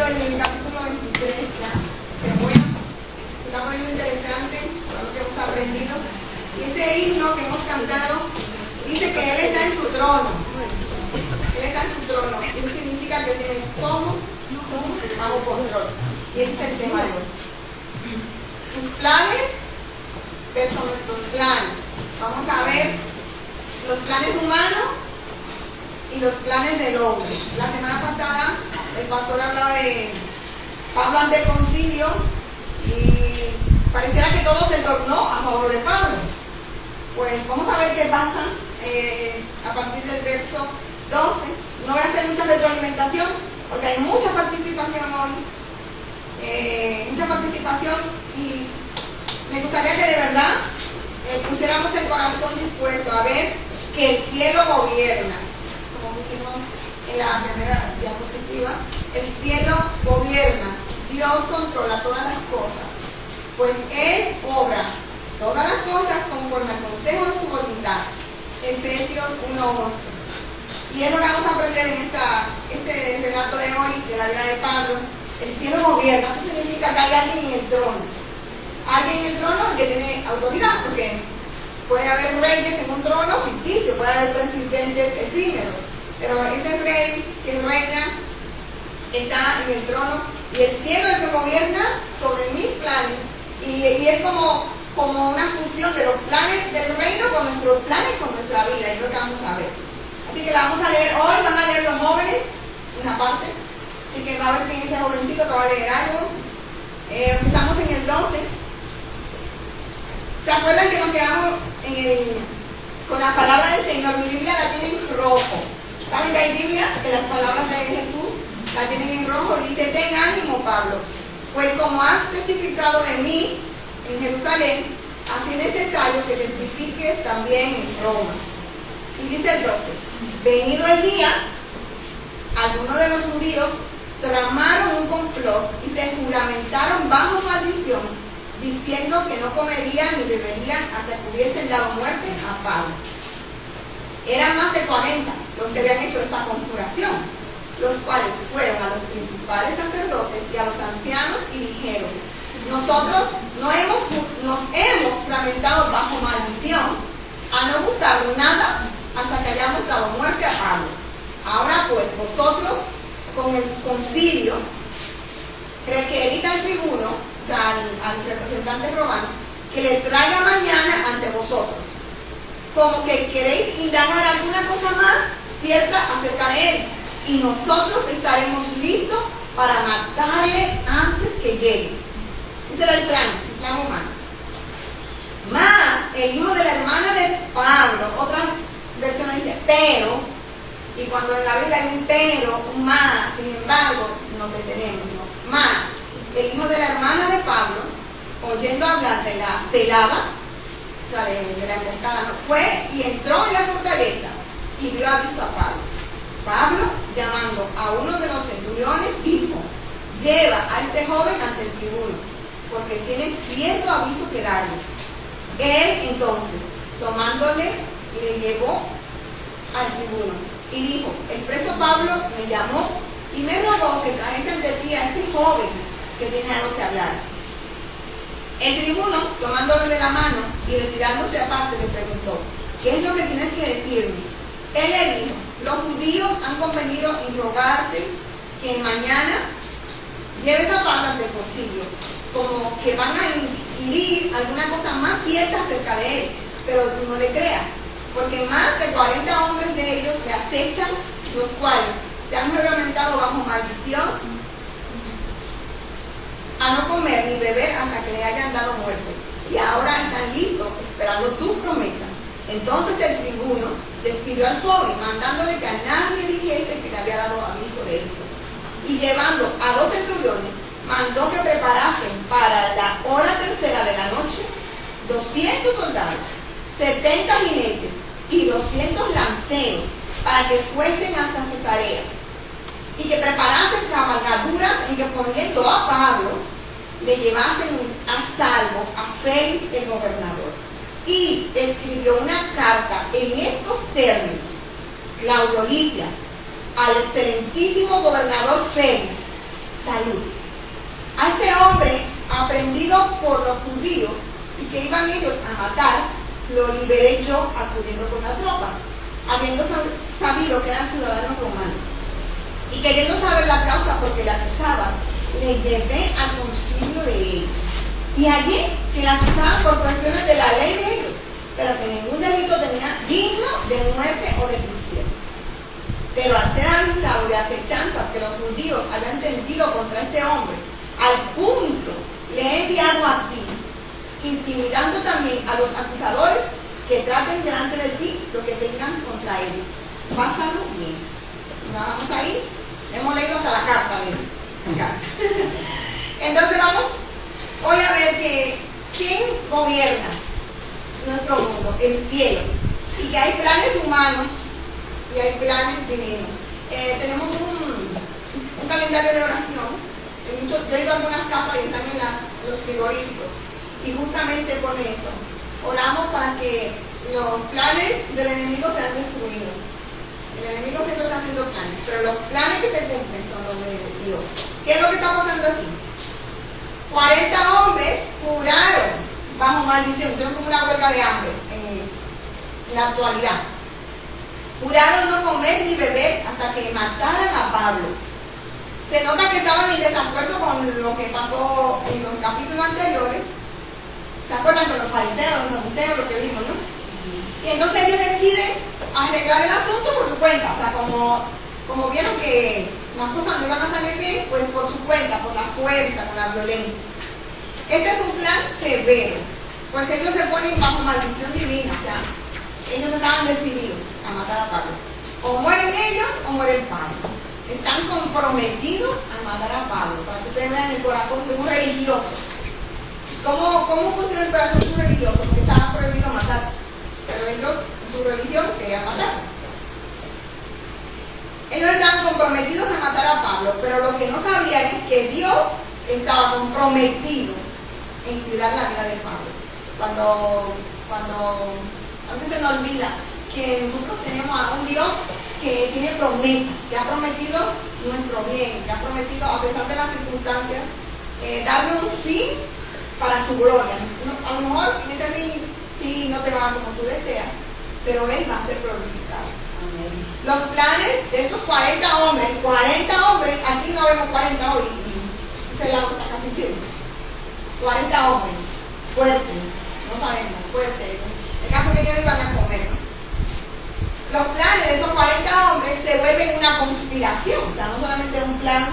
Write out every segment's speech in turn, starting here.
en el capítulo 23 ya. Pero bueno, se está poniendo interesante todo lo que hemos aprendido. Y ese himno que hemos cantado dice que Él está en su trono. Él está en su trono. Y eso significa que Él tiene todo bajo control. Y ese es el tema de hoy. Sus planes versus nuestros planes. Vamos a ver los planes humanos y los planes del hombre. La semana pasada el pastor hablaba de Pablo ante el concilio y pareciera que todo se tornó a favor de Pablo. Pues vamos a ver qué pasa a partir del verso 12. No voy a hacer mucha retroalimentación porque hay mucha participación hoy. Mucha participación y me gustaría que de verdad pusiéramos el corazón dispuesto a ver que el cielo gobierna, como pusimos en la primera diapositiva. El cielo gobierna, Dios controla todas las cosas, pues Él obra todas las cosas conforme al consejo de su voluntad. Efesios 1:11. Y es lo que vamos a aprender en este relato de hoy de la vida de Pablo. El cielo gobierna, eso significa que hay alguien en el trono. Alguien en el trono que tiene autoridad, porque puede haber reyes en un trono ficticio, puede haber presidentes efímeros, pero este rey que reina está en el trono y el cielo es el que gobierna sobre mis planes. Y es como una fusión de los planes del reino con nuestros planes, con nuestra vida, es lo que vamos a ver. Así que la vamos a leer hoy, van a leer los jóvenes, una parte. Así que va a ver quién es ese jovencito que va a leer algo. Empezamos en el 12. ¿Se acuerdan que nos quedamos con la palabra del Señor? Mi Biblia la tiene en rojo. ¿Saben que hay Biblias que las palabras de Jesús la tienen en rojo? Y dice: ten ánimo, Pablo, pues como has testificado de mí en Jerusalén, así es necesario que testifiques también en Roma. Y dice el 12: venido el día, algunos de los judíos tramaron un complot y se juramentaron bajo maldición, diciendo que no comerían ni beberían hasta que hubiesen dado muerte a Pablo. Eran más de 40 los que habían hecho esta conjuración, los cuales fueron a los principales sacerdotes y a los ancianos y dijeron: nosotros nos hemos juramentado bajo maldición a no gustar nada hasta que hayamos dado muerte a Pablo. Ahora pues vosotros con el concilio requerid al tribuno, o sea, al representante romano, que le traiga mañana ante vosotros, como que queréis indagar alguna cosa más cierta acerca de él, y nosotros estaremos listos para matarle antes que llegue. Ese era el plan humano. Más el hijo de la hermana de Pablo, otra versión dice pero, y cuando en la Biblia hay un pero, un más, sin embargo, nos detenemos, ¿no? Más el hijo de la hermana de Pablo, oyendo hablar de la celada, o sea, de la emboscada, ¿no? Fue y entró en la fortaleza y dio aviso a Pablo. Pablo, llamando a uno de los centuriones, dijo: lleva a este joven ante el tribuno, porque tiene cierto aviso que darle. Él entonces, tomándole, le llevó al tribuno y dijo: el preso Pablo me llamó y me rogó que trajese ante ti a este joven que tiene algo que hablar. El tribuno, tomándolo de la mano y retirándose aparte, le preguntó: ¿qué es lo que tienes que decirme? Él le dijo: los judíos han convenido en rogarte que mañana lleves a Pablo ante el concilio, como que van a inquirir alguna cosa más cierta acerca de él, pero tú no le creas, porque más de 40 hombres de ellos le acechan, los cuales se han juramentado bajo maldición a no comer ni beber hasta que le hayan dado muerte, y ahora están listos esperando tu promesa. Entonces el tribuno despidió al joven, mandándole que a nadie dijese que le había dado aviso de esto, y llevando a 2 centuriones, mandó que preparasen para la hora tercera de la noche 200 soldados, 70 jinetes y 200 lanceros, para que fuesen hasta Cesarea, y que preparasen cabalgaduras en que, poniendo a Pablo, le llevasen a salvo a Félix el gobernador. Y escribió una carta en estos términos: Claudio Licias, al excelentísimo gobernador Félix, salud. A este hombre, aprendido por los judíos y que iban ellos a matar, lo liberé yo acudiendo con la tropa, habiendo sabido que eran ciudadanos romanos. Y queriendo saber la causa porque le acusaban, le llevé al concilio de ellos. Y allí que le acusaban por cuestiones de la ley de ellos, pero que ningún delito tenía digno de muerte o de prisión. Pero al ser avisado de acechanzas que los judíos habían tendido contra este hombre, al punto le he enviado a ti, intimidando también a los acusadores que traten delante de ti lo que tengan contra él. Pásalo bien. Vamos ahí. Hemos leído hasta la carta. Entonces vamos hoy a ver que quién gobierna nuestro mundo, el cielo, y que hay planes humanos y hay planes divinos. Tenemos un calendario de oración. Yo he ido a algunas casas y están en los frigoríficos, y justamente pone eso. Oramos para que los planes del enemigo sean destruidos. El enemigo siempre está haciendo planes, pero los planes que se cumplen son los de Dios. ¿Qué es lo que está pasando aquí? 40 hombres juraron bajo maldición, hicieron como una huelga de hambre en la actualidad. Juraron no comer ni beber hasta que mataran a Pablo. Se nota que estaban en desacuerdo con lo que pasó en los capítulos anteriores. ¿Se acuerdan con los fariseos, los saduceos, lo que vimos, no? Y entonces ellos deciden arreglar el asunto por su cuenta. O sea, como vieron que las cosas no iban a salir bien, pues por su cuenta, por la fuerza, con la violencia. Este es un plan severo, pues ellos se ponen bajo maldición divina. O sea, ellos estaban decididos a matar a Pablo. O mueren ellos o muere Pablo. Están comprometidos a matar a Pablo, para que ustedes vean el corazón de un religioso. ¿Cómo funciona el corazón de un religioso? Porque estaba prohibido matar, pero ellos, su religión, querían matar. Ellos estaban comprometidos a matar a Pablo, pero lo que no sabían es que Dios estaba comprometido en cuidar la vida de Pablo. Cuando a veces se nos olvida que nosotros tenemos a un Dios que tiene promesa, que ha prometido nuestro bien, que ha prometido, a pesar de las circunstancias, darle un fin para su gloria. A lo mejor en ese fin sí no te va como tú deseas, pero Él va a ser glorificado. Amén. Los planes de estos 40 hombres, aquí no vemos 40 hoy, este lado está casi lleno. 40 hombres, fuertes, no sabemos, fuertes. El caso que ellos iban a comer, ¿no? Los planes de estos 40 hombres se vuelven una conspiración, o sea, no solamente un plan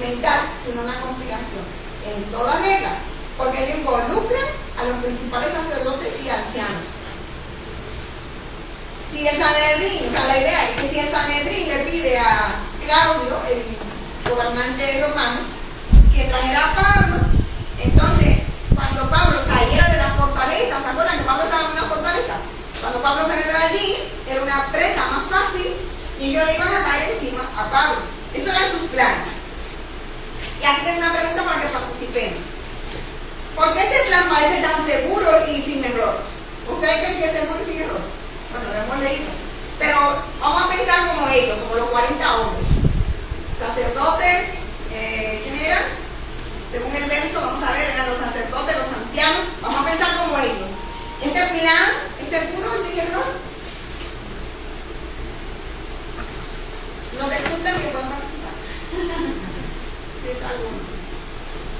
mental, sino una conspiración en toda regla, porque ellos involucran a los principales sacerdotes y ancianos. Si el Sanedrín, o sea, la idea es que si el Sanedrín le pide a Claudio, el gobernante romano, que trajera a Pablo, entonces cuando Pablo saliera de la fortaleza, ¿se acuerdan que Pablo estaba en una fortaleza? Cuando Pablo saliera de allí, era una presa más fácil y ellos le iban a caer encima a Pablo. Esos eran sus planes. Y aquí tengo una pregunta para que participemos. ¿Por qué este plan parece tan seguro y sin error? ¿Ustedes creen que es seguro y sin error? Bueno, lo hemos leído. Pero vamos a pensar como ellos, como los 40 hombres. Sacerdotes, ¿quién eran? Según el verso, vamos a ver, eran los sacerdotes, los ancianos. Vamos a pensar como ellos. ¿Este plan es seguro y sin error? Los del sur también pueden participar. Sí, es alguno.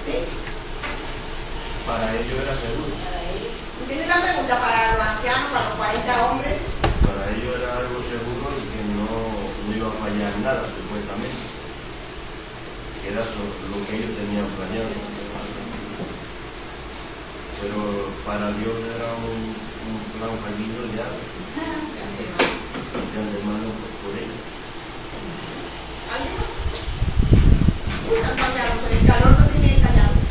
¿Sí? Para ellos era seguro. ¿Entiendes la pregunta? Para los ancianos, para los 40 hombres. Para ellos era algo seguro y que no iba a fallar nada, supuestamente. Que era lo que ellos tenían planeado. Pero para Dios era un plan fallido ya. De antemano por ellos. ¿Alguien más? Están callados, el calor no tiene callados.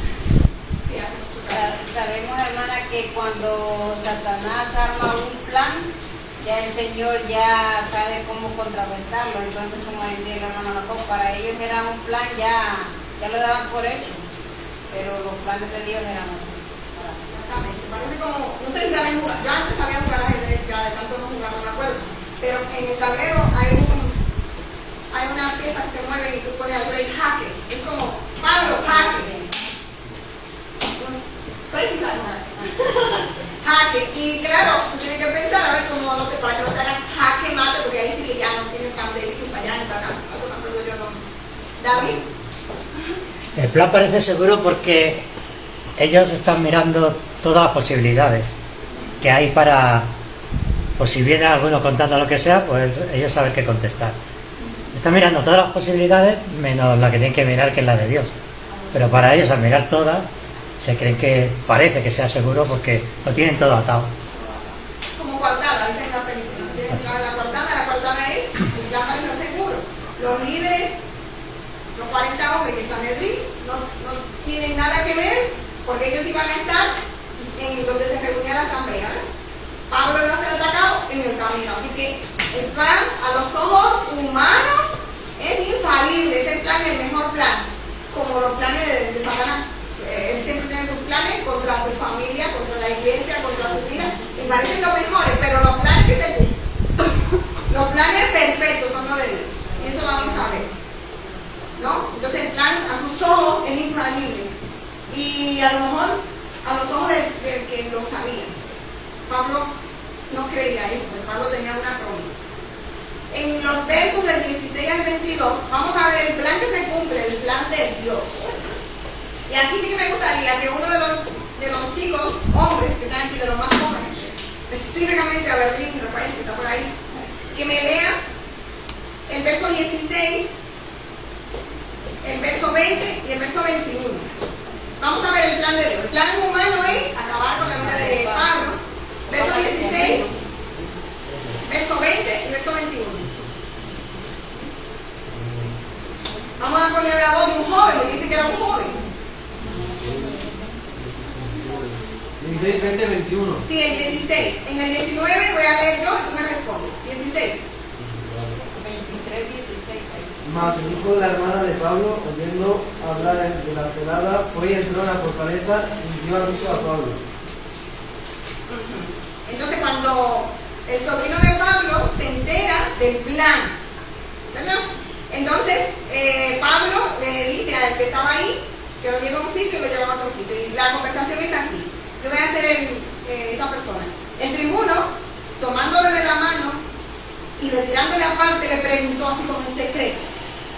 Sabemos, hermana, que cuando Satanás arma un plan, ya el Señor ya sabe cómo contrarrestarlo. Entonces, como decía el hermano Jacob, para ellos era un plan, ya lo daban por hecho, pero los planes de Dios eran otros. Exactamente, parece como, no sé si saben jugar, yo antes sabía jugar ajedrez, ya de tanto no jugar, no me acuerdo, pero en el tablero hay una pieza que se mueve y tú pones al rey jaque, es como Pablo, jaque. Jaque. Y claro, tú tienes que pensar a ver cómo no te, para que no te hagan jaque mate, porque ahí sí que ya no tienes pan de ir para allá ni para acá. Eso no creo yo, no. David. El plan parece seguro porque ellos están mirando todas las posibilidades que hay para, pues si viene alguno contando lo que sea, pues ellos saben qué contestar. Están mirando todas las posibilidades menos la que tienen que mirar, que es la de Dios. Pero para ellos, al mirar todas, se creen que parece que sea seguro porque lo tienen todo atado. Como coartada, dice en la película. La coartada es el plan parece seguro. Los líderes, los 40 hombres que Sanedrín no tienen nada que ver, porque ellos iban a estar en donde se reunía la asamblea. Pablo iba a ser atacado en el camino. Así que el plan a los ojos humanos es infalible, es el plan, el mejor plan, como los planes de Satanás. Él siempre tiene sus planes contra tu familia, contra la iglesia, contra tu vida, y parecen los mejores, pero los planes que te cumplen, los planes perfectos son los de Dios, y eso lo vamos a ver, ¿no? Entonces el plan a sus ojos es infalible, y a lo mejor a los ojos del que lo sabía. Pablo no creía eso, Pablo tenía una promesa. En los versos del 16 al 22 vamos a ver el plan que se cumple, el plan de Dios. Y aquí sí que me gustaría que uno de los chicos, hombres que están aquí, de los más jóvenes, específicamente a Berlín, Rafael, que está por ahí, que me lea el verso 16, el verso 20 y el verso 21. Vamos a ver el plan de Dios. El plan humano es acabar con la vida de Pablo. Verso 16, verso 20 y verso 21. Vamos a poner la voz de un joven, porque dice que era un joven. 16, 20, 21. Sí, el 16. En el 19 voy a leer yo y tú me respondes. 16. 23, 16. Mas el hijo de la hermana de Pablo, oyendo hablar de la celada, fue y entró en la fortaleza y dio aviso a Pablo. Entonces cuando el sobrino de Pablo se entera del plan, ¿verdad? Entonces Pablo le dice al que estaba ahí que lo lleva a un sitio y lo lleva a otro sitio. Y la conversación es así. Yo voy a ser esa persona. El tribuno, tomándole de la mano y retirándole aparte, le preguntó así como en secreto: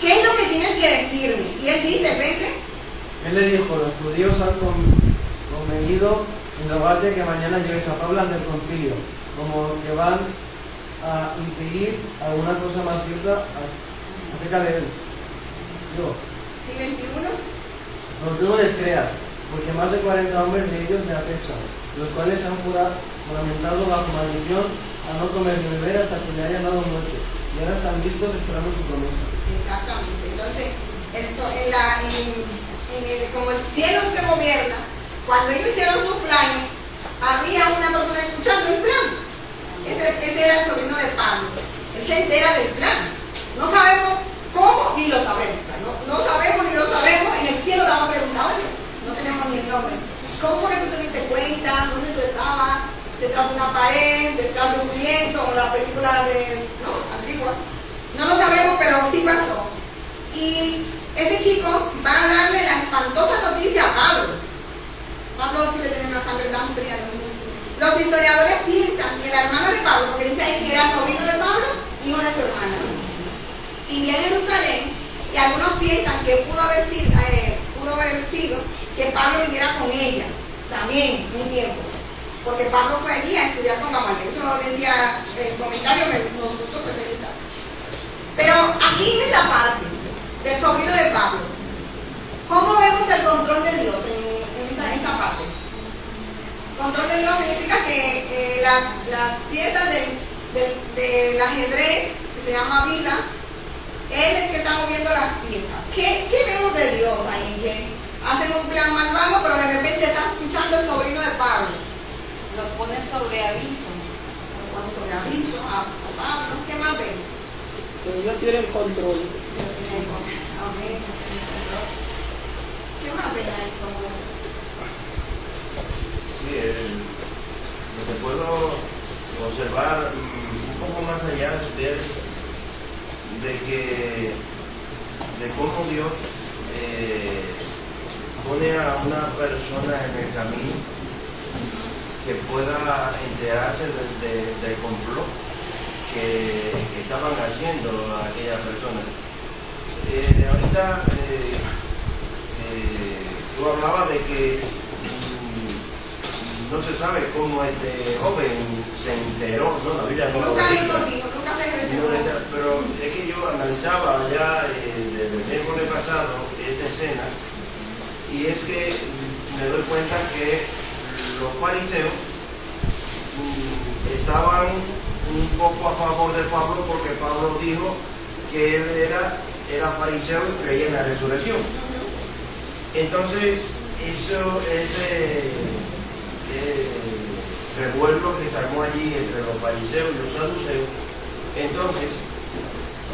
¿qué es lo que tienes que decirme? Y él dice: vete. Él le dijo: los judíos han convenido en rogarte que mañana lleves a Pablo ante el concilio, como que van a impedir alguna cosa más cierta acerca de él. Yo. Sí, 21. No, tú no les creas, porque más de 40 hombres de ellos me acechan, los cuales han juramentado bajo maldición a no comer ni beber hasta que le hayan dado muerte, y ahora están listos esperando su promesa. Exactamente. Entonces, esto como el cielo se gobierna, cuando ellos hicieron sus planes, había una persona escuchando el plan. Ese era el sobrino de Pablo. Él se entera del plan. No sabemos cómo ni lo sabemos. No sabemos ni lo sabemos. En el cielo le vamos a preguntar: oye, no tenemos ni el nombre. ¿Cómo fue que tú te diste cuenta? ¿Dónde tú estabas? ¿Detrás de una pared? ¿Detrás de un lienzo? O la película antiguas. No lo sabemos, pero sí pasó. Y ese chico va a darle la espantosa noticia a Pablo. Pablo sí le tiene una sangre tan fría. Los historiadores piensan que la hermana de Pablo, porque dice ahí que era sobrino de Pablo, hijo de su hermana, vivía en Jerusalén, y algunos piensan que pudo haber sido que Pablo viviera con ella también un tiempo, porque Pablo fue allí a estudiar con Gamaliel. Eso decía el comentario, me gustó presentar. Pero aquí en esta parte del sobrino de Pablo, ¿cómo vemos el control de Dios en esta parte? Control de Dios significa que las piezas del ajedrez, que se llama vida, Él es que está moviendo las piezas. ¿Qué vemos de Dios ahí? Que hacen un plan malvado, pero de repente está escuchando el sobrino de Pablo. Lo pone sobre aviso. Lo pone sobre aviso a Pablo. ¿Qué más vemos? Que Dios tiene el control. Amén. ¿Qué más ven ahí? Sí, lo que puedo observar un poco más allá de ustedes, de cómo Dios pone a una persona en el camino que pueda enterarse del complot que estaban haciendo aquellas personas. Ahorita tú hablabas de que no se sabe cómo este joven se enteró, ¿no? La Biblia no lo Nunca dice. lo dijo, nunca se reveló. Pero es que yo analizaba ya desde el miércoles pasado esta escena, y es que me doy cuenta que los fariseos estaban un poco a favor de Pablo, porque Pablo dijo que él era fariseo y creía en la resurrección. Entonces, ese revuelo que se armó allí entre los fariseos y los saduceos, entonces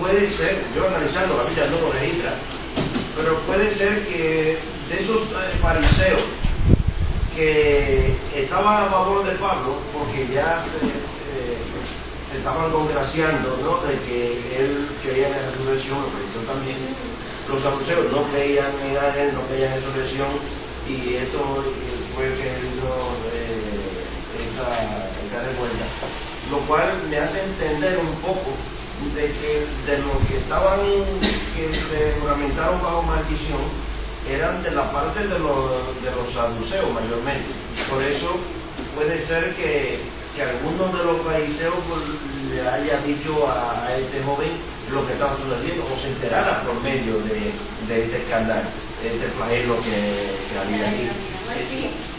puede ser, yo analizando la Biblia no lo registra, pero puede ser que de esos fariseos que estaban a favor de Pablo, porque ya se estaban congraciando, ¿no?, de que él creía en la resurrección, los fariseos también, los saduceos no creían en ángel, no creían en resurrección, y esto fue que hizo esta revuelta, lo cual me hace entender un poco de que de los que se juramentaron bajo maldición eran de la parte de los saduceos mayormente. Por eso puede ser que alguno de los fariseos le haya dicho a este joven lo que estaba sucediendo, o se enterara por medio de este escándalo, este flagelo que había aquí.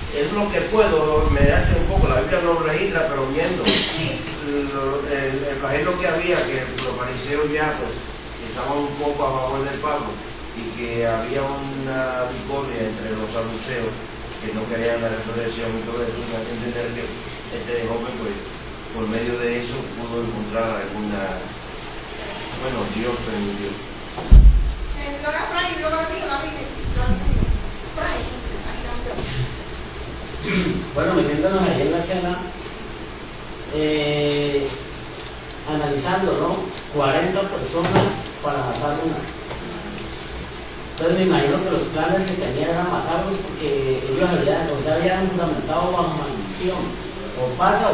Es lo que puedo, me hace un poco, la Biblia no lo registra, pero viendo el flagelo que había, que los fariseos ya pues estaban un poco a favor del Pablo, y que había una discordia entre los saduceos que no querían la resurrección y todo eso, me hace entender que este joven pues por medio de eso pudo encontrar alguna, bueno, Dios permitió. Lo voy a Fray, luego lo digo, Fray. Bueno, metiéndonos ahí en la escena, analizando, ¿no? 40 personas para matar una. Entonces me imagino que los planes que tenían eran matarlos, porque ellos habían fundamentado bajo maldición. O pasa,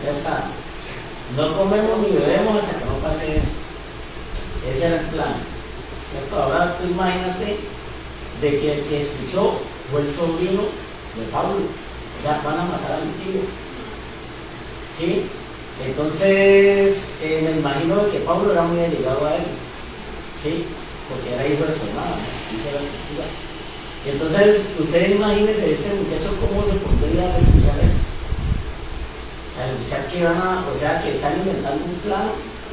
ya está. No comemos ni bebemos hasta que no pase eso. Ese era el plan, ¿cierto? Ahora tú imagínate de que el que escuchó fue el sobrino de Pablo, o sea, van a matar a mi tío, ¿sí? Entonces me imagino que Pablo era muy allegado a él, ¿sí? Porque era hijo de su hermana, ¿no? Dice la escritura. Entonces ustedes imagínense este muchacho cómo se pondría a escuchar eso, a escuchar que que están inventando un plan,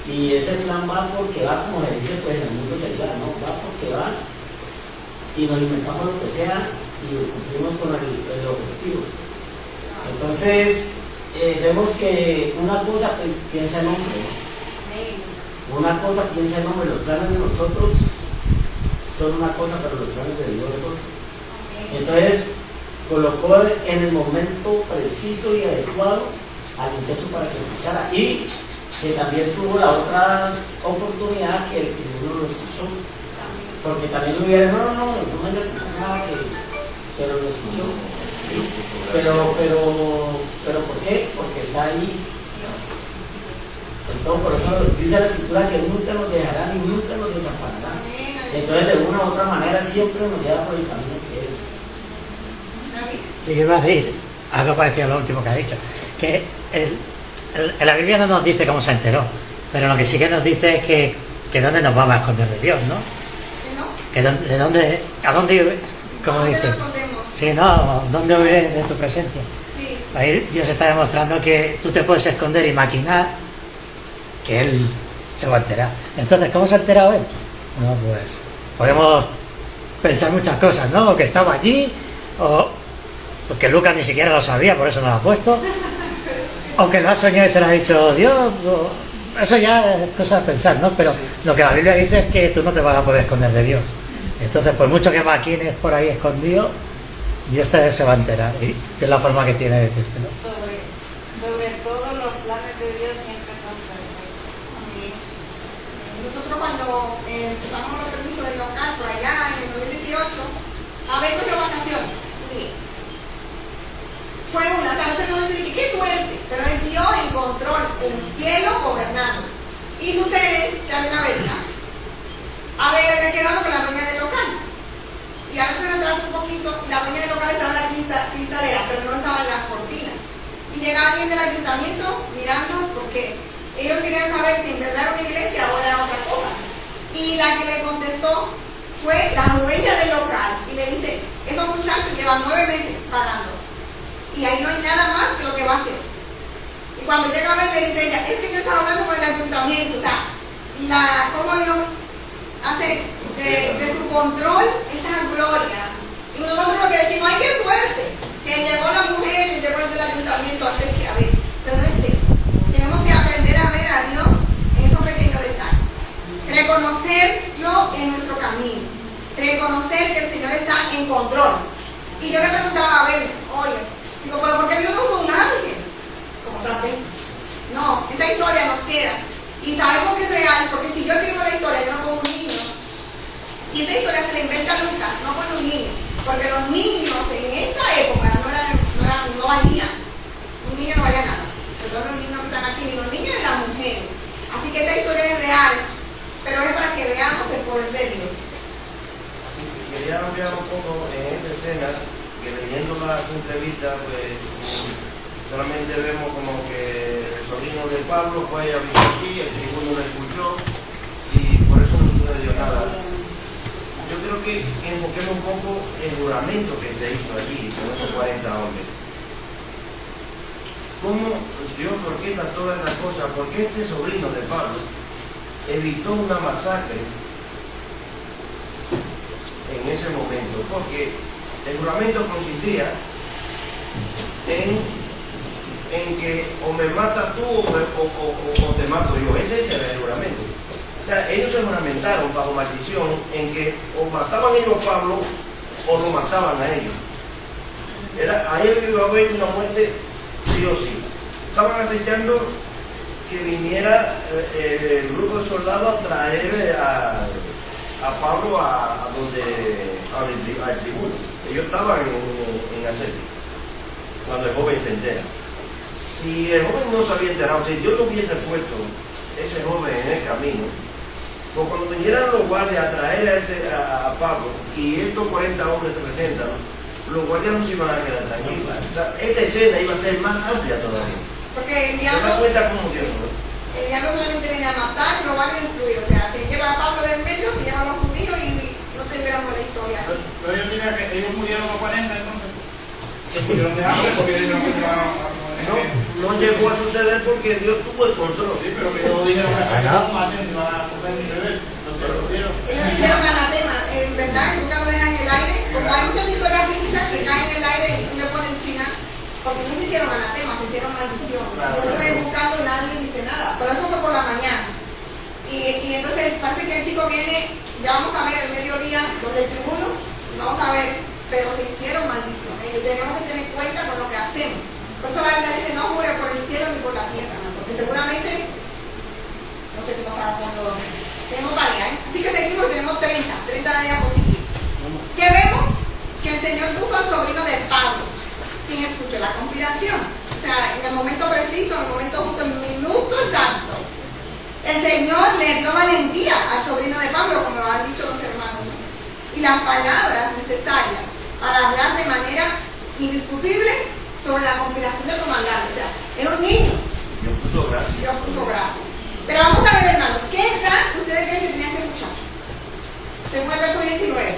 y ese plan va porque va, como le dice pues en el mundo secular, no, va porque va, y nos inventamos lo que sea y lo cumplimos con el objetivo. Entonces vemos que una cosa pues, piensa el hombre, una cosa piensa el hombre, los planes de nosotros son una cosa, pero los planes de Dios es otra. Entonces colocó en el momento preciso y adecuado al muchacho para que escuchara, y que también tuvo la otra oportunidad que el primero lo escuchó, porque también lo hubiera, no me digas nada, pero lo escuchó. Pero ¿por qué? Porque está ahí. Entonces por eso dice la escritura que nunca nos dejará ni nunca nos desamparará. Entonces de una u otra manera siempre nos lleva por el camino que es. Sí, yo iba a decir algo parecido a lo último que ha dicho, que en la Biblia no nos dice cómo se enteró, pero lo que sí que nos dice es que dónde nos vamos a esconder de Dios, ¿no? ¿A dónde iba? ¿Cómo dice? Sí, no, ¿dónde huiré de tu presencia? Sí. Ahí Dios está demostrando que tú te puedes esconder y maquinar, que Él se va a enterar. Entonces, ¿cómo se ha enterado Él? No, pues podemos pensar muchas cosas, ¿no? O que estaba allí, o porque Lucas ni siquiera lo sabía, por eso no lo ha puesto, o que lo ha soñado y se lo ha dicho Dios, eso ya es cosa de pensar, ¿no? Pero lo que la Biblia dice es que tú no te vas a poder esconder de Dios. Entonces, por mucho que maquines por ahí escondido, Dios se va a enterar, y es la forma que tiene de decirte, ¿no? Sobre todo los planes de Dios siempre son perfectos. Nosotros cuando cuando empezamos los permisos del local, por allá en el 2018, haber cogido vacaciones, un día. Fue una, a veces no decir que qué suerte, pero Él dio en control, el cielo gobernando. Y sucede que había una avería. Abel había quedado con la dueña del local. Y a veces retrasa un poquito, y la dueña del local estaba en la cristalera, pero no estaban las cortinas. Y llegaba alguien del ayuntamiento mirando, porque ellos querían saber si en verdad era una iglesia o era otra cosa. Y la que le contestó fue la dueña del local. Y le dice, esos muchachos llevan 9 meses pagando. Y ahí no hay nada más que lo que va a hacer. Y cuando llega a ver, le dice ella, es que yo estaba hablando con el ayuntamiento. O sea, cómo Dios hace de su control esa gloria. Y nosotros lo que decimos, ¡ay, qué suerte! Que llegó la mujer y llegó el del ayuntamiento antes que a ver. Pero no es eso. Tenemos que aprender a ver a Dios en esos pequeños detalles. Reconocerlo en nuestro camino. Reconocer que el Señor está en control. Y yo le preguntaba a Abel, oye, digo, pero ¿por qué Dios no usó un ángel? Como otras veces. No, esta historia nos queda. Y sabemos que es real, porque si yo escribo la historia, yo no pongo un niño. Si esta historia se la inventa Lucas, no pone un niño. Porque los niños en esa época no valían. Un niño no valía nada. Pero los niños que están aquí, ni los niños ni las mujeres. Así que esta historia es real, pero es para que veamos el poder de Dios. Quería ampliar un poco en esta escena, que leyendo las entrevistas, pues solamente vemos como que el sobrino de Pablo fue a vivir aquí, el tribuno lo escuchó y por eso no sucedió nada. Yo creo que enfoquemos un poco el juramento que se hizo allí con esos 40 hombres. ¿Cómo Dios orquesta todas las cosas? Porque este sobrino de Pablo evitó una masacre en ese momento, porque el juramento consistía en que o me matas tú o te mato yo. Ese era el juramento. O sea, ellos se juramentaron bajo maldición en que o mataban ellos a Pablo o lo mataban a ellos. A ellos iba a haber una muerte sí o sí. Estaban acechando que viniera el grupo de soldados a traer a Pablo al tribuno. Ellos estaban en asedio cuando el joven se entera. Si el joven no se había enterado, si Dios lo hubiese puesto ese joven en el camino, pues cuando vinieran los guardias a traer a Pablo y estos 40 hombres se presentan, los guardias no se iban a quedar tranquilos. O sea, esta escena iba a ser más amplia todavía. Porque el ¿Se da diablo cuenta cómo Dios es? El diablo solamente viene a matar, robar y destruir. O sea, se lleva a Pablo de en medio, se lleva a los judíos y no tendríamos la historia. Pero ellos murieron a 40 entonces. Se murieron de hambre porque dijeron que se iban a... No llegó a suceder porque Dios tuvo el control. Sí, pero que no dijeron que se van a comer ni beber. Entonces lo dieron. Ellos hicieron anatema, en verdad, nunca lo dejan en el aire. Como hay muchas historias bíblicas que caen en el aire y le ponen final. Porque no se hicieron anatema, se hicieron maldición. Yo estuve buscando y nadie dice nada. Pero eso fue por la mañana. Y entonces parece que el chico viene, ya vamos a ver el mediodía, los del tribuno, y vamos a ver, pero se hicieron maldiciones. Y tenemos que tener cuenta con lo que hacemos. Por eso la Biblia dice, no jure por el cielo ni por la tierra, ¿no? Porque seguramente, no sé qué pasará con los... Tenemos varias, ¿eh? Así que seguimos, tenemos 30 diapositivas. ¿Qué vemos? Que el Señor puso al sobrino de Pablo, quien escuchó la conspiración. O sea, en el momento preciso, en el momento justo, en el minuto exacto, el Señor le dio valentía al sobrino de Pablo, como lo han dicho los hermanos, y las palabras necesarias para hablar de manera indiscutible sobre la conspiración del comandante. O sea, era un niño. Dios puso gracia. Dios puso gracia. Pero vamos a ver, hermanos, ¿qué edad ustedes creen que tenía ese muchacho? Según el verso 19.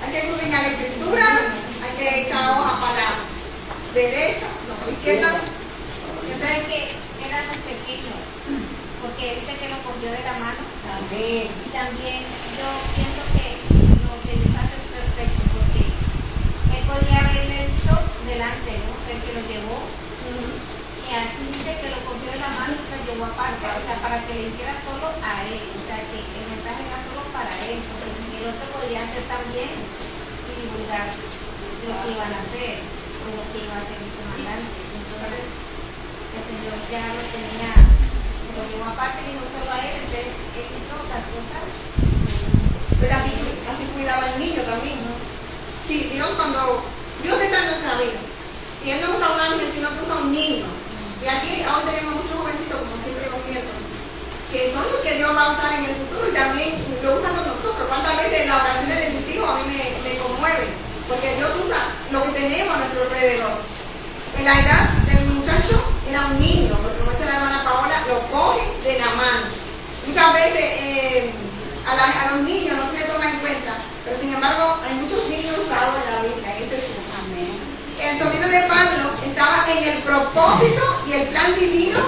Hay que escudriñar la escritura, hay que echar hoja para la derecha, no para la izquierda. Yo creo que era tan pequeño, porque dice que lo cogió de la mano. Amén. Y también yo pienso que lo que Dios hace es perfecto, porque él podía haberle dicho delante, ¿no? El que lo llevó. Y aquí dice que lo cogió de la mano y se lo llevó aparte, o sea, para que le hiciera solo a él, o sea, que el mensaje era solo para él, porque el otro podría hacer también y divulgar lo que iban a hacer, o lo que iba a hacer el comandante. Entonces, el Señor ya lo tenía Lo mismo aparte que no solo a él, entonces él hizo otras cosas. Pero así cuidaba al niño también. Sí, Dios está en nuestra vida. Y Él no usa un ángel, sino que usa un niño. Y aquí hoy tenemos muchos jovencitos, como siempre los miércoles, que son los que Dios va a usar en el futuro y también lo usa con nosotros. ¿Cuántas veces las oraciones de mis hijos a mí me conmueven? Porque Dios usa lo que tenemos a nuestro alrededor. En la edad del muchacho era un niño, porque como dice la hermana Paola, lo coge de la mano. Muchas veces a los niños no se les toma en cuenta, pero sin embargo hay muchos niños usados en la Biblia, en este tiempo. El sobrino de Pablo estaba en el propósito y el plan divino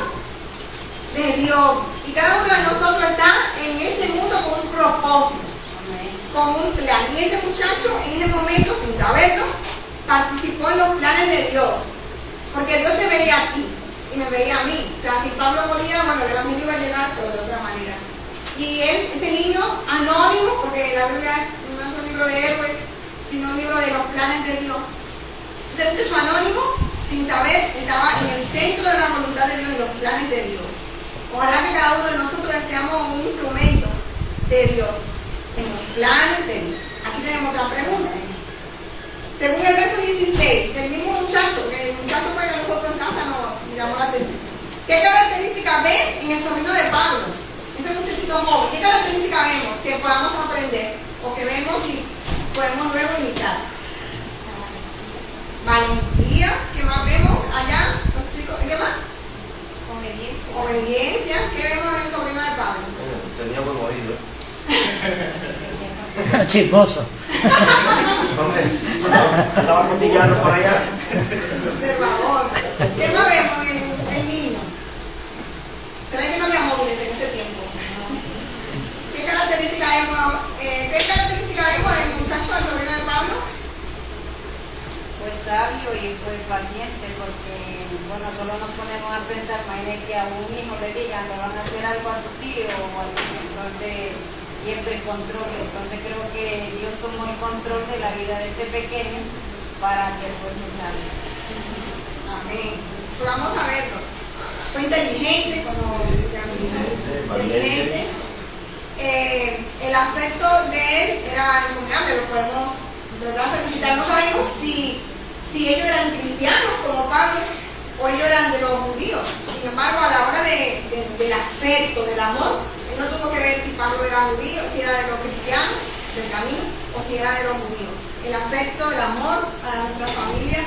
de Dios. Y cada uno de nosotros está en este mundo con un propósito, con un plan. Y ese muchacho en ese momento, sin saberlo, participó en los planes de Dios. Porque Dios te veía a ti y me veía a mí. O sea, si Pablo moría, bueno, el evangelio iba a llegar, pero de otra manera. Y él, ese niño anónimo, porque la Biblia no es un libro de héroes, sino un libro de los planes de Dios. Ese muchacho anónimo, sin saber, estaba en el centro de la voluntad de Dios y los planes de Dios. Ojalá que cada uno de nosotros seamos un instrumento de Dios en los planes de Dios. Aquí tenemos otra pregunta. Según el verso 16, del mismo muchacho, que el muchacho fue que nosotros en casa nos llamó la atención. ¿Qué características ves en el sobrino de Pablo? Ese muchachito joven, ¿qué características vemos que podamos aprender o que vemos y podemos luego imitar? Valentía, ¿qué más vemos allá? Los chicos, ¿qué más? Obediencia, ¿qué vemos en el sobrino de Pablo? Tenía buen oído. Chismoso. Hombre, andaba cotillando por allá. Observador. ¿Qué más vemos en el niño? Se ve que no había móviles en ese tiempo. ¿Qué características vemos del muchacho, del sobrino de Pablo? Fue sabio y fue paciente, porque, bueno, solo nos ponemos a pensar, imagínate que a un hijo le digan, le van a hacer algo a su tío o algo, entonces siempre control. Entonces creo que Dios tomó el control de la vida de este pequeño para que fuese sabio. Amén. Pues vamos a verlo. Fue inteligente, como inteligente. El afecto de él era encomiable, lo podemos, ¿verdad?, felicitar. No sabemos si ellos eran cristianos como Pablo o ellos eran de los judíos. Sin embargo, a la hora del afecto, del amor, él no tuvo que ver si Pablo era judío, si era de los cristianos del camino o si era de los judíos. El afecto, el amor a nuestra familia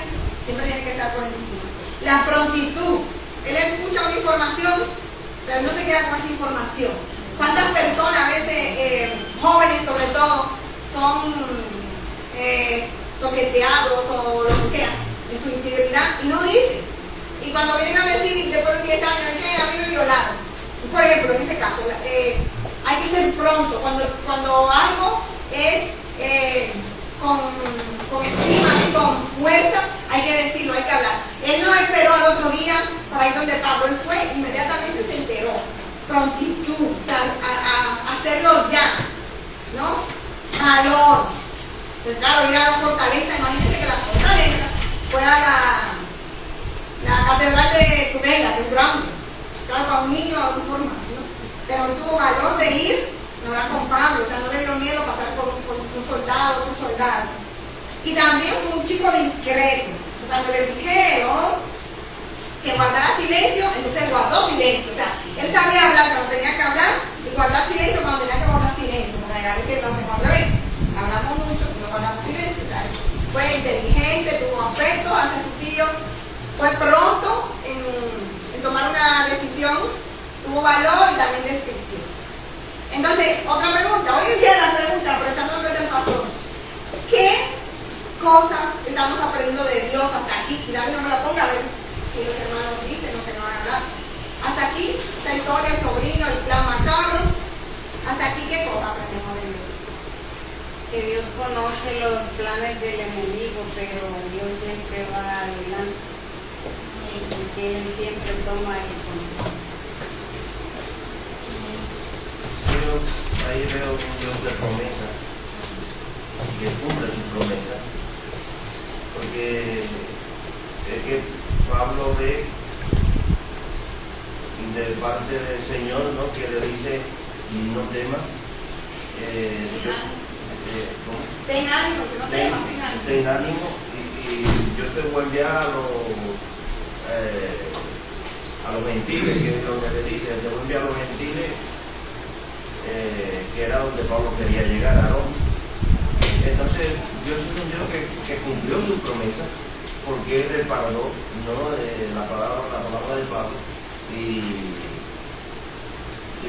siempre tiene que estar por encima. La prontitud. Él escucha una información, pero no se queda con esa información. ¿Cuántas personas, a veces jóvenes sobre todo, son toqueteados o lo que sea, de su integridad, y no dicen? Y cuando vienen a decir, después de 10 años, a mí me violaron. Por ejemplo, en ese caso, hay que ser pronto. Cuando algo es con estima y con fuerza, hay que decirlo, hay que hablar. Él no esperó al otro día para ir donde Pablo, él fue, inmediatamente se enteró. Prontitud, o sea, a hacerlo ya, ¿no? Valor. Pues claro, ir a la fortaleza, imagínense que la fortaleza fuera la catedral de Tudela, de Durango. Claro, para un niño de alguna forma, ¿no? Pero él tuvo valor de ir, no era con Pablo, o sea, no le dio miedo pasar por un soldado, un soldado. Y también fue un chico discreto. Cuando le dijeron que guardara silencio, entonces guardó silencio. O sea, él sabía hablar cuando tenía que hablar y guardar silencio cuando tenía que guardar silencio. Porque a veces lo hacemos al revés. Hablamos mucho y no guardamos silencio. O sea, fue inteligente, tuvo afecto hacia su tío, fue pronto en tomar una decisión, tuvo valor y también descripción. Entonces, otra pregunta. Hoy en día la pregunta, pero esta no es del pastor. ¿Qué cosas estamos aprendiendo de Dios hasta aquí? Y David no me la ponga a ver si los hermanos dicen o que no van a hablar. Hasta aquí, esta historia, el sobrino, el plan macabro. Hasta aquí, ¿qué cosa aprendemos de Dios? Que Dios conoce los planes del enemigo, pero Dios siempre va adelante. Y que Él siempre toma el control. Ahí veo un Dios de promesa, que cumple su promesa. Porque es que Pablo ve y de parte del Señor, ¿no? Que le dice, no temas. Ten ánimo, que no temas, ten ánimo, y yo te voy a enviar a los gentiles, que es lo que le dice, te voy a enviar a los gentiles, que era donde Pablo quería llegar, a Roma. Entonces Dios entendió que cumplió su promesa, porque él respaldó, ¿no? la palabra de Pablo y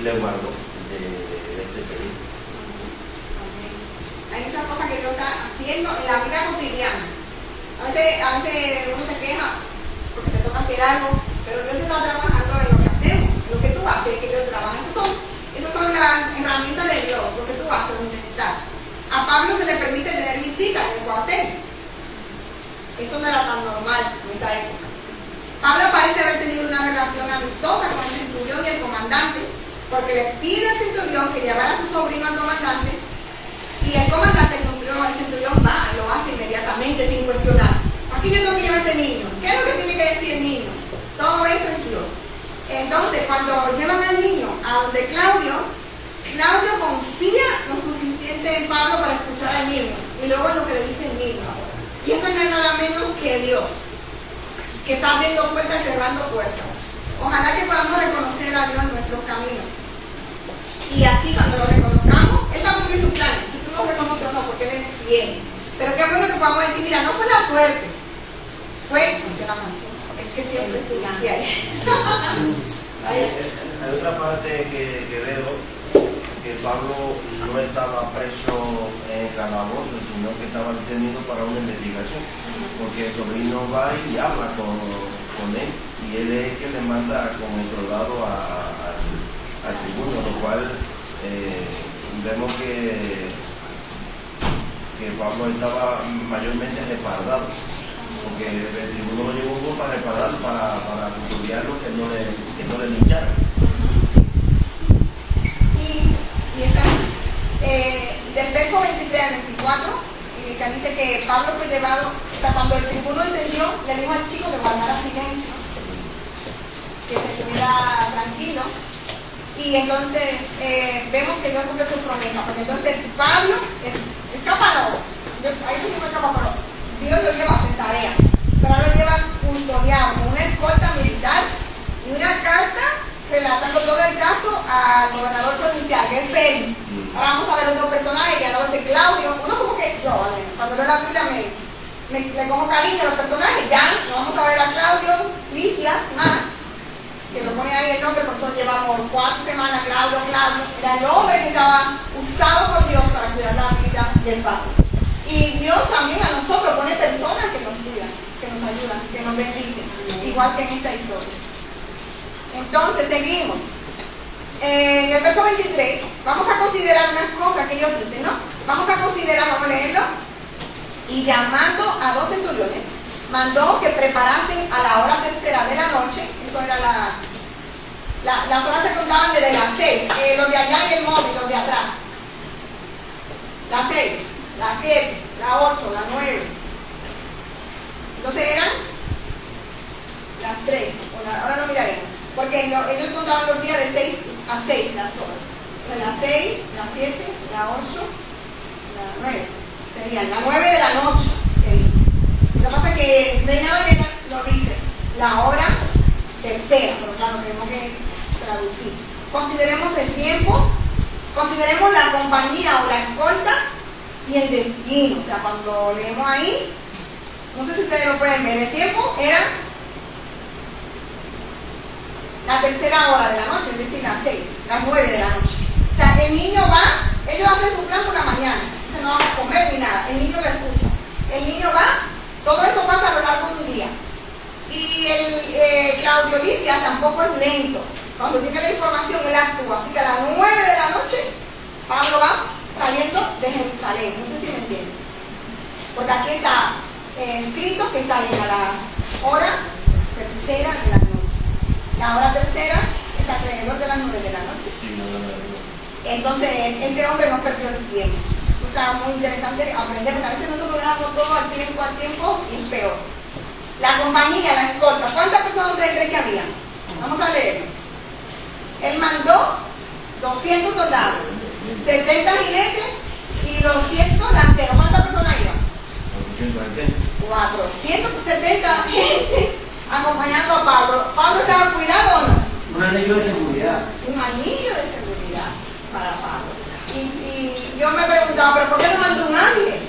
le guardó de este peligro. Hay muchas cosas que Dios está haciendo en la vida cotidiana. A veces uno se queja porque te toca hacer algo, pero Dios está trabajando en lo que hacemos, en lo que tú haces, que Dios trabaja. Esas son las herramientas de Dios, lo que tú haces, donde estás. A Pablo se le permite tener visitas en el cuartel. Eso no era tan normal en esa época. Pablo parece haber tenido una relación amistosa con el centurión y el comandante, porque le pide al centurión que llevara a su sobrino al comandante, y el comandante cumplió, el centurión va y lo hace inmediatamente sin cuestionar. Aquí yo tengo que llevar a ese niño. ¿Qué es lo que tiene que decir el niño? Todo eso es Dios. Entonces, cuando llevan al niño a donde Claudio confía lo suficiente en Pablo para escuchar al niño, y luego es lo que le dice el niño. Y eso no es nada menos que Dios, que está abriendo puertas y cerrando puertas. Ojalá que podamos reconocer a Dios en nuestros caminos. Y así cuando lo reconozcamos, Él va a cumplir su plan. Si tú no lo reconoces o no, porque Él es bien. Pero qué bueno que podamos decir, mira, no fue la suerte, fue la canción. Es que siempre estuviste ahí. Hay otra parte que veo, que Pablo no estaba preso en calabozo, sino que estaba detenido para una investigación, porque el sobrino va y habla con él, y él es el que le manda con el soldado al tribuno, lo cual vemos que Pablo estaba mayormente respaldado, porque el tribuno lo llevó para respaldarlo, para custodiarlo, que no le lincharan. Y está, del verso 23 al 24, que dice que Pablo fue llevado, o sea, cuando el tribuno entendió, le dijo al chico que guardara silencio, que se estuviera tranquilo. Y entonces vemos que Dios cumple su promesa, porque entonces Pablo escapa, ahí sí no escapa, pero Dios lo lleva a Cesarea, pero lo lleva custodiado con una escolta militar y una carta relatando todo el caso al gobernador provincial, que es Félix. Ahora vamos a ver otro personaje, ya no va a ser Claudio. Uno como que yo, cuando leo la Biblia le cojo cariño a los personajes. Ya no vamos a ver a Claudio, Licias, más, que lo pone ahí el nombre, por eso llevamos 4 semanas, Claudio, era el hombre que estaba usado por Dios para cuidar la vida del Padre. Y Dios también a nosotros pone personas que nos cuidan, que nos ayudan, que nos bendicen, igual que en esta historia. Entonces, seguimos. En el verso 23, vamos a considerar unas cosas que ellos dicen, ¿no? Vamos a considerar, vamos a leerlo. Y llamando a 2 centuriones, mandó que preparasen a la hora tercera de la noche. Eso era las horas se contaban desde las 6, los de allá y el móvil, los de atrás. Las 6, las 7, las 8, las 9. Entonces eran las 3, ahora lo miraremos, porque ellos contaban los días de 6 a 6 las horas. Las 6, las 7, las 8, las 9. Serían las 9 de la noche. Lo que pasa es que Reina Valera lo dice, la hora tercera, pero claro, tenemos que traducir. Consideremos el tiempo, consideremos la compañía o la escolta y el destino. O sea, cuando leemos ahí, no sé si ustedes lo pueden ver, el tiempo era la tercera hora de la noche, es decir, las 6, las 9 de la noche. O sea, el niño va, ellos hacen su plan por la mañana, se no van a comer ni nada, el niño lo escucha. El niño va, todo eso pasa a lo largo de un día. Y el Claudio Licias tampoco es lento. Cuando tiene la información, él actúa. Así que a las 9 de la noche, Pablo va saliendo de Jerusalén. No sé si me entienden. Porque aquí está escrito que salen a la hora tercera de la noche. La hora tercera es alrededor de las 9 de la noche. Entonces, este hombre no perdió el tiempo. Eso está muy interesante aprender, porque a veces nosotros dejamos todo al tiempo y es peor. La compañía, la escolta. ¿Cuántas personas ustedes creen que había? Vamos a leer. Él mandó 200 soldados, 70 jinetes y 200 lanceros. ¿Cuántas personas iban? 470 gente acompañando a Pablo. ¿Pablo estaba cuidado o no? Un anillo de seguridad. Un anillo de seguridad para Pablo. Y yo me preguntaba, ¿pero por qué no mandó un ángel?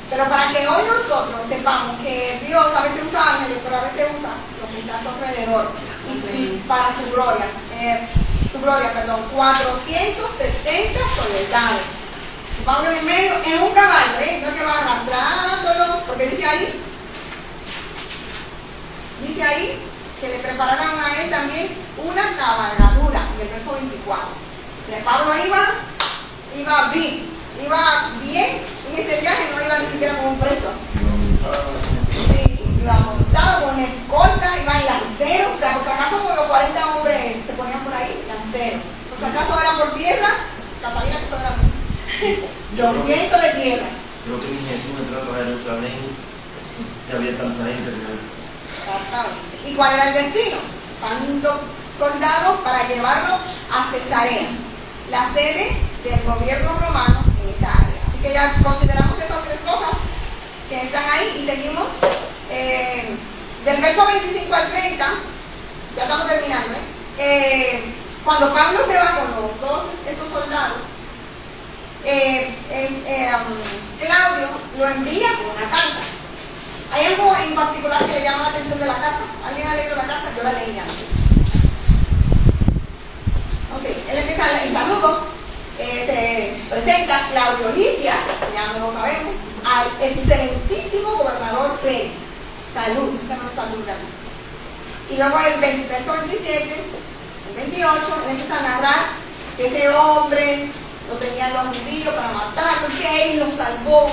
Pero para que hoy nosotros sepamos que Dios a veces usa ángeles, pero a veces usa lo que está a su alrededor y para su gloria, 470 soldados. Pablo en el medio, en un caballo, no que va arrastrándolo, porque dice ahí que le prepararon a él también una cabalgadura, en el verso 24. Pablo iba bien en ese viaje, no iba ni siquiera como un preso. Sí, iba montado con escolta, iban lanceros, o sea, por si acaso como los 40 hombres se ponían por ahí, lanceros. Por si acaso era por tierra, Catalina que fue la misma. 200 de tierra. Creo que ni Jesús entró a Jerusalén y había tanta gente. ¿Y cuál era el destino? Tantos soldados para llevarlo a Cesarea, la sede del gobierno romano en esa área. Así que ya consideramos esas tres cosas que están ahí y seguimos del verso 25 al 30, ya estamos terminando. Cuando Pablo se va con estos soldados, Claudio lo envía con una carta. ¿Hay algo en particular que le llama la atención de la carta? ¿Alguien ha leído la carta? Yo la leí antes. Ok, él empieza el saludo, se presenta Claudio Licias, ya no lo sabemos, al excelentísimo gobernador Félix. Salud, ese no saluda. Y luego el verso 27, el 28, él empieza a narrar que ese hombre lo tenían los judíos para matarlo, que él lo salvó.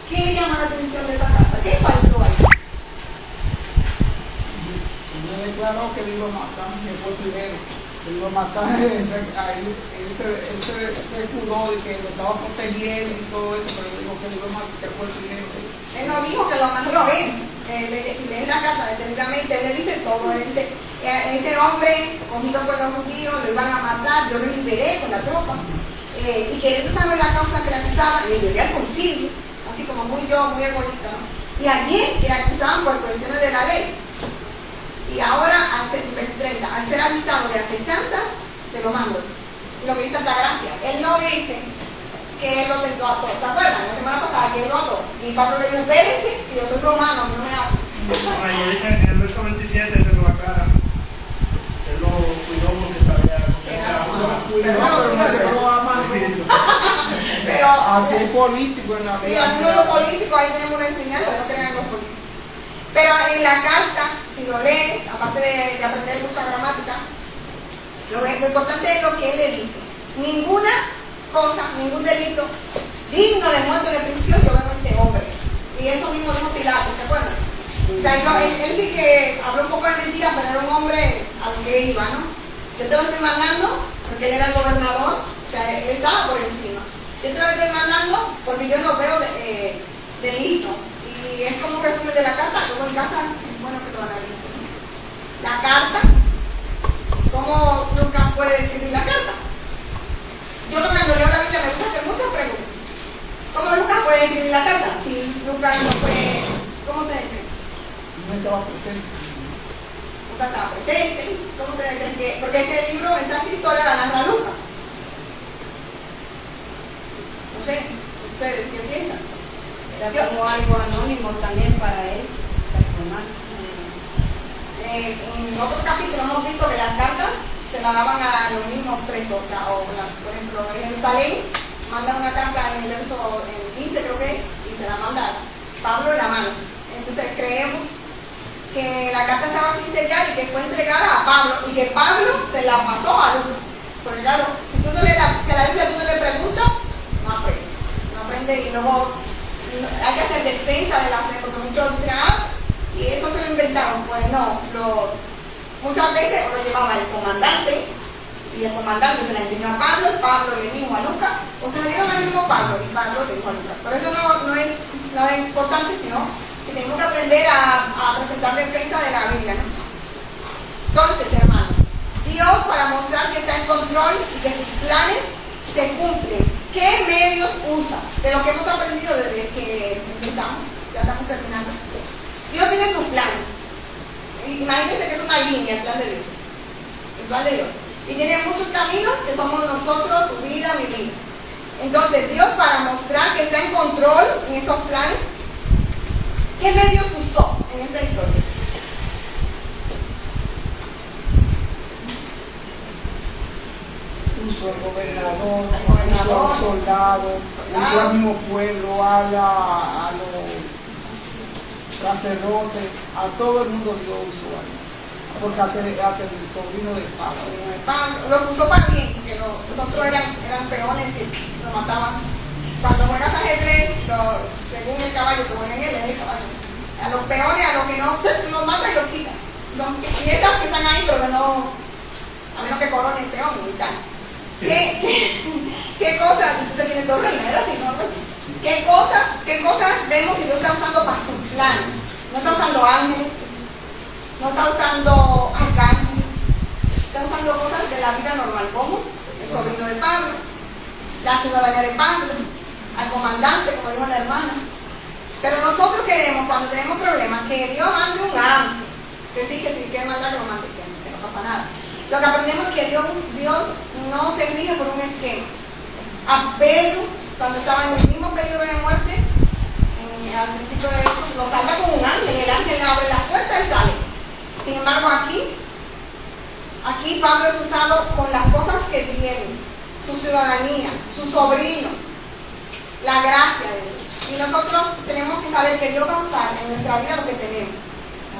¿Qué le llama la atención de esa carta? ¿Qué faltó ahí? Me declaró que le iba a matar, que fue primero. Le iba a matar, él se juró de que lo estaba protegiendo y todo eso, pero dijo que le iba a matar, que fue primero. Él no dijo que lo amarró él. Si lees la carta detenidamente, él le dice todo. Él dice, este hombre, cogido por los judíos, lo iban a matar, yo lo liberé con la tropa. Y queriendo saber la causa que le acusaban, le llevé al concilio, así como muy egoísta, ¿no? Y allí le acusaban por cuestiones de la ley. Y ahora, al ser avisado de acechanza, te lo mando. Y lo que dice Santa Gracia, él no dice que él lo tentó a todos. ¿Se acuerdan? La semana pasada que él lo ató. Y Pablo le dijo, espérense, que yo soy romano, no me hago. Ahí dice en el verso 27 se lo aclara. Él lo cuidó porque sabía pero así político en la sí, vida. haciendo lo político, ahí tenemos una enseñanza, no crean los políticos. Pero en la carta, si lo lees, aparte de aprender mucha gramática, lo importante es lo que él le dice. Ninguna cosa, ningún delito digno de muerte o de prisión yo veo en este hombre. Y eso mismo dijo Pilato, ¿se acuerdan? O sea, él sí que habló un poco de mentira, pero era un hombre a lo que iba, ¿no? Yo te lo estoy mandando porque él era el gobernador, o sea, él estaba por encima. Yo te lo estoy mandando porque yo no veo delito. Y es como un resumen de la carta, luego en casa es bueno que lo analicen. La carta, ¿cómo Lucas puede escribir la carta? Yo cuando leo la Biblia me gusta hacer muchas preguntas. ¿Cómo Lucas puede escribir la carta? Si Lucas no fue, ¿cómo te crees? No estaba presente. Lucas estaba presente. ¿Cómo te crees que? Porque este libro, esta historia la narra Lucas. No sé, ustedes, ¿qué piensan? Era como algo anónimo también para él, personal. En otros capítulos hemos visto que las cartas se las daban a los mismos presos. Por ejemplo, en Jerusalén mandan una carta en el verso 15 creo que es, y se la manda Pablo en la mano. Entonces creemos que la carta estaba sin sellar y que fue entregada a Pablo y que Pablo se la pasó a Lucas. Porque claro, si tú no lees la Biblia, tú no le preguntas, no aprende y luego hay que hacer defensa de la fe, porque muchos dicen, y eso se lo inventaron. Pues no, muchas veces lo llevaba el comandante y el comandante se la enseñó a Pablo, y Pablo le dijo a Lucas, o se le dieron al mismo Pablo y Pablo le dijo a Lucas. Por eso no es nada importante, sino que tenemos que aprender a presentar defensa de la Biblia, ¿no? Entonces, hermanos, Dios, para mostrar que está en control y que sus planes se cumplen. ¿Qué medios usa? De lo que hemos aprendido desde que empezamos, ya estamos terminando. Dios tiene sus planes. Imagínense que es una línea el plan de Dios. El plan de Dios. Y tiene muchos caminos que somos nosotros, tu vida, mi vida. Entonces Dios, para mostrar que está en control en esos planes, ¿qué medios usó en esta historia? Puso al gobernador, puso a los soldados, puso al mismo pueblo, a los sacerdotes, a todo el mundo Dios usó ahí. Porque hasta el sobrino del Pablo. Lo que usó para bien, porque los otros eran peones que lo mataban. Cuando juegas ajedrez, según el caballo, que juegan él es el caballo. A los peones, a los que no los mata y los quita. Son piezas que están ahí, pero no, a menos que corone el peón y tal. ¿Qué cosas? Entonces tiene dos reinas, ¿era así? ¿No? ¿Qué cosas vemos que Dios está usando para su plan? No está usando ángeles, no está usando arcángeles, está usando cosas de la vida normal, como el sobrino de Pablo, la ciudadanía de Pablo, al comandante, como dijo la hermana. Pero nosotros queremos, cuando tenemos problemas, que Dios mande un ángel, que sí, que si quiere mandar, lo mande, que no pasa nada. Lo que aprendemos es que Dios no se rige por un esquema. A Pedro, cuando estaba en el mismo peligro de muerte, al principio de eso, lo salva con un ángel. El ángel abre la puerta y sale. Sin embargo, aquí Pablo es usado con las cosas que tiene, su ciudadanía, su sobrino, la gracia de Dios. Y nosotros tenemos que saber que Dios va a usar en nuestra vida lo que tenemos.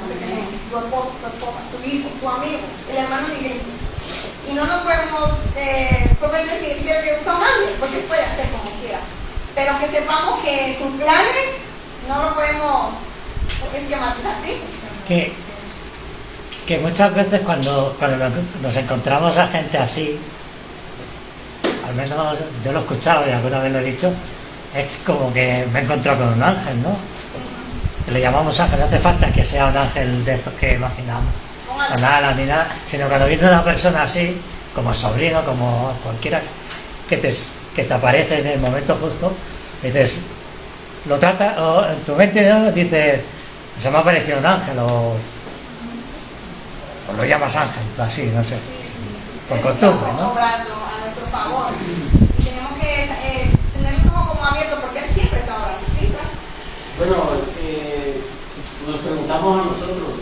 Tu esposo, tu esposa, tu hijo, tu amigo, el hermano Miguel. Y no nos podemos sorprender si Él quiere que usa un ángel, porque Él puede hacer como quiera. Pero que sepamos que sus planes no lo podemos esquematizar, ¿sí? Que muchas veces cuando nos encontramos a gente así, al menos yo lo he escuchado y alguna vez lo he dicho, es como que me he encontrado con un ángel, ¿no? Que le llamamos ángel, no hace falta que sea un ángel de estos que imaginamos, con alas ni nada, sino cuando viene una persona así, como sobrino, como cualquiera, que te aparece en el momento justo, dices, lo trata, o en tu mente, ¿no? Dices, se me ha parecido un ángel, o lo llamas ángel, así, no sé, por costumbre, ¿no? Obrando a nuestro favor. Y tenemos que tener los ojos como abiertos, porque Él siempre está orando, ¿sí? Bueno, nos preguntamos a nosotros,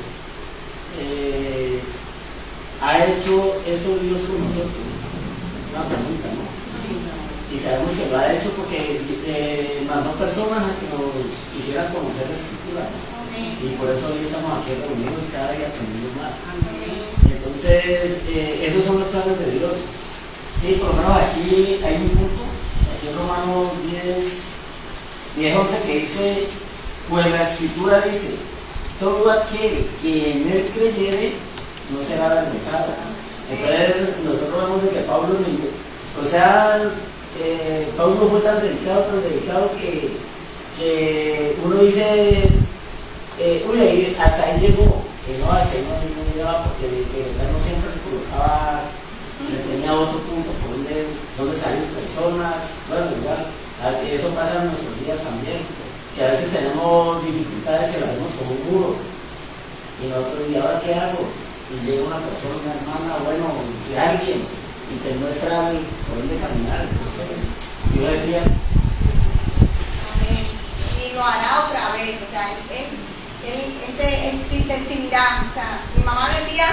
¿ha hecho eso Dios con nosotros? Una pregunta, ¿no? Sí. Y sabemos que lo ha hecho porque mandó personas a que nos hicieran conocer la Escritura, ¿no? Y por eso hoy estamos aquí reunidos cada día aprendiendo más. Entonces, esos son los planes de Dios. Sí, por lo menos aquí hay un punto, aquí en Romanos 10:11, que dice, pues la Escritura dice, todo aquel que en él creyere no será avergonzado. Entonces, nosotros vemos de que Pablo, Pablo fue tan dedicado que uno dice, uy, hasta ahí llegó, que no, hasta ahí no llegaba, porque no siempre le colocaba, le tenía otro punto por donde salen personas. Bueno, igual, eso pasa en nuestros días también, que a veces tenemos dificultades que las vemos como un muro, y nosotros, ¿y ahora qué hago? Y llega una persona, una hermana, bueno, alguien, y te muestra por dónde caminar. Entonces, yo decía, y lo hará otra vez, o sea, él sí se exhibirá. O sea, mi mamá decía,